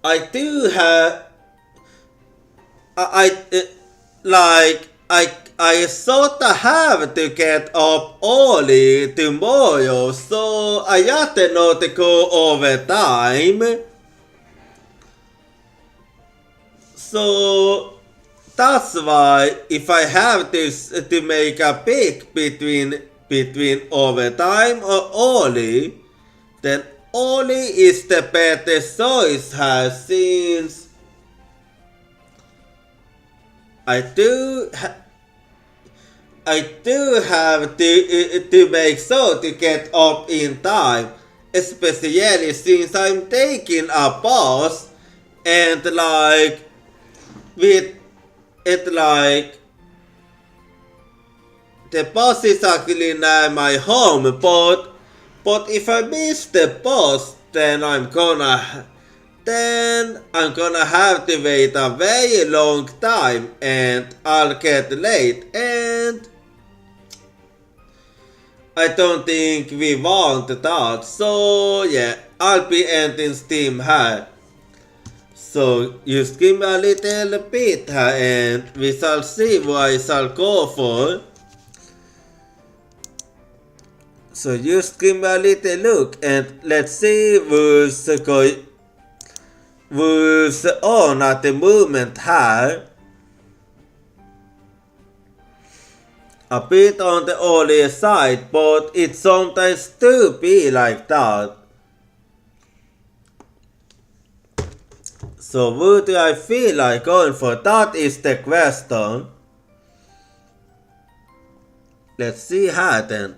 I do have I sorta have to get up early tomorrow, so I have to not go over time. So that's why if I have to make a pick between overtime or early, then early is the better choice here, since I do have to make sure to get up in time, especially since I'm taking a bus, and the bus is actually near my home, but if I miss the bus, then I'm gonna have to wait a very long time, and I'll get late, and I don't think we want that. So yeah, I'll be ending Steam here. So just give me a little bit here, and we shall see what I shall go for. So just give me a little look, and let's see who's on at the moment here. A bit on the earlier side, but it sometimes do be like that. So who do I feel like going for? That is the question. Let's see how then.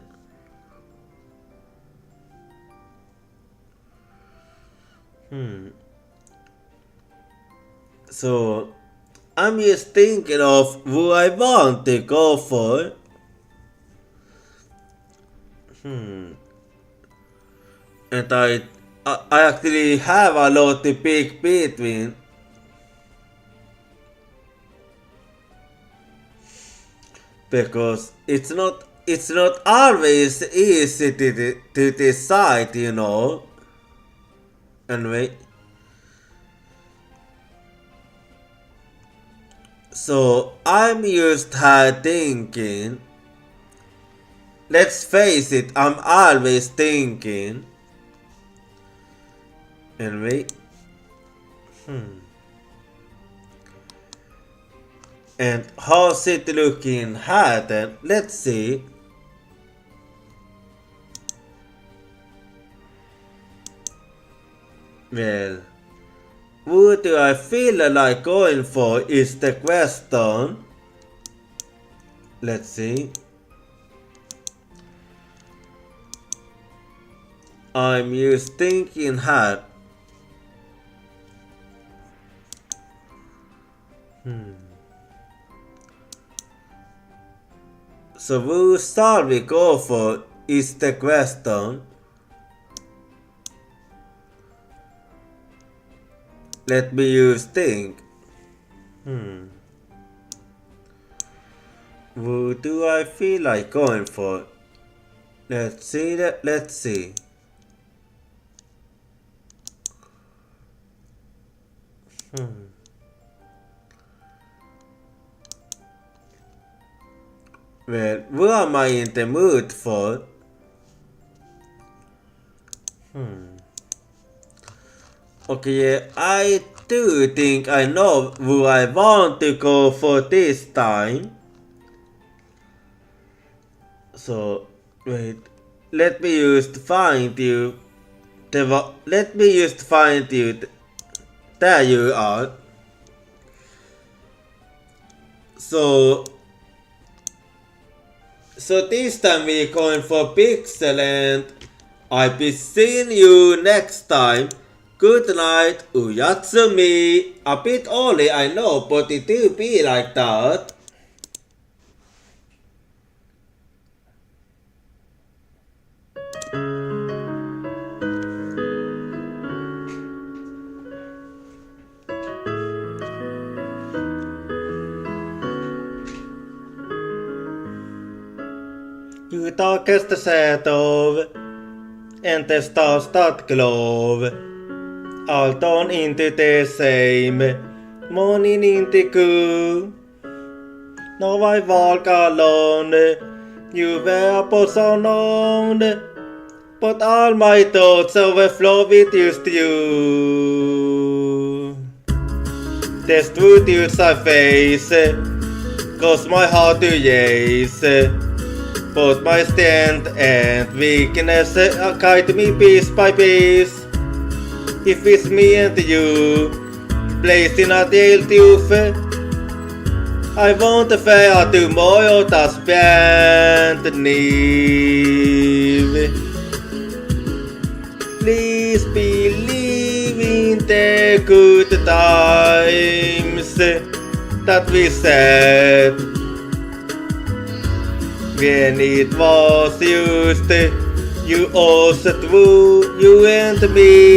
So I'm just thinking of who I want to go for. And I actually have a lot to pick between. Because it's not always easy to decide, you know. Anyway. So I'm just here thinking. Let's face it, I'm always thinking. Anyway. And how's it looking here then? Let's see. Well, what do I feel like going for is the question. Let's see. I'm just thinking here. So who shall we go for is the question. Let me just think. Who do I feel like going for? Let's see. Well, what am I in the mood for? Okay, I do think I know who I want to go for this time. So, wait, let me just find you. Let me just find you. There you are. So this time we're going for Pixel and I'll be seeing you next time. Good night, Uyatsumi. A bit early, I know, but it do be like that. Utakesta sätov, inte stadstat glov. Allt on inte det same, monin inte ku. No vai valkalone, juve på sonone. But all my thoughts overflow with just you. There's truth inside face, cause my heart to yes. Both my strength and weakness guide me piece by piece. If it's me and you, placed in a del tuffe, I want to fair tomorrow das band nive. Please believe in the good times that we said. When it was used, you also true, you and me.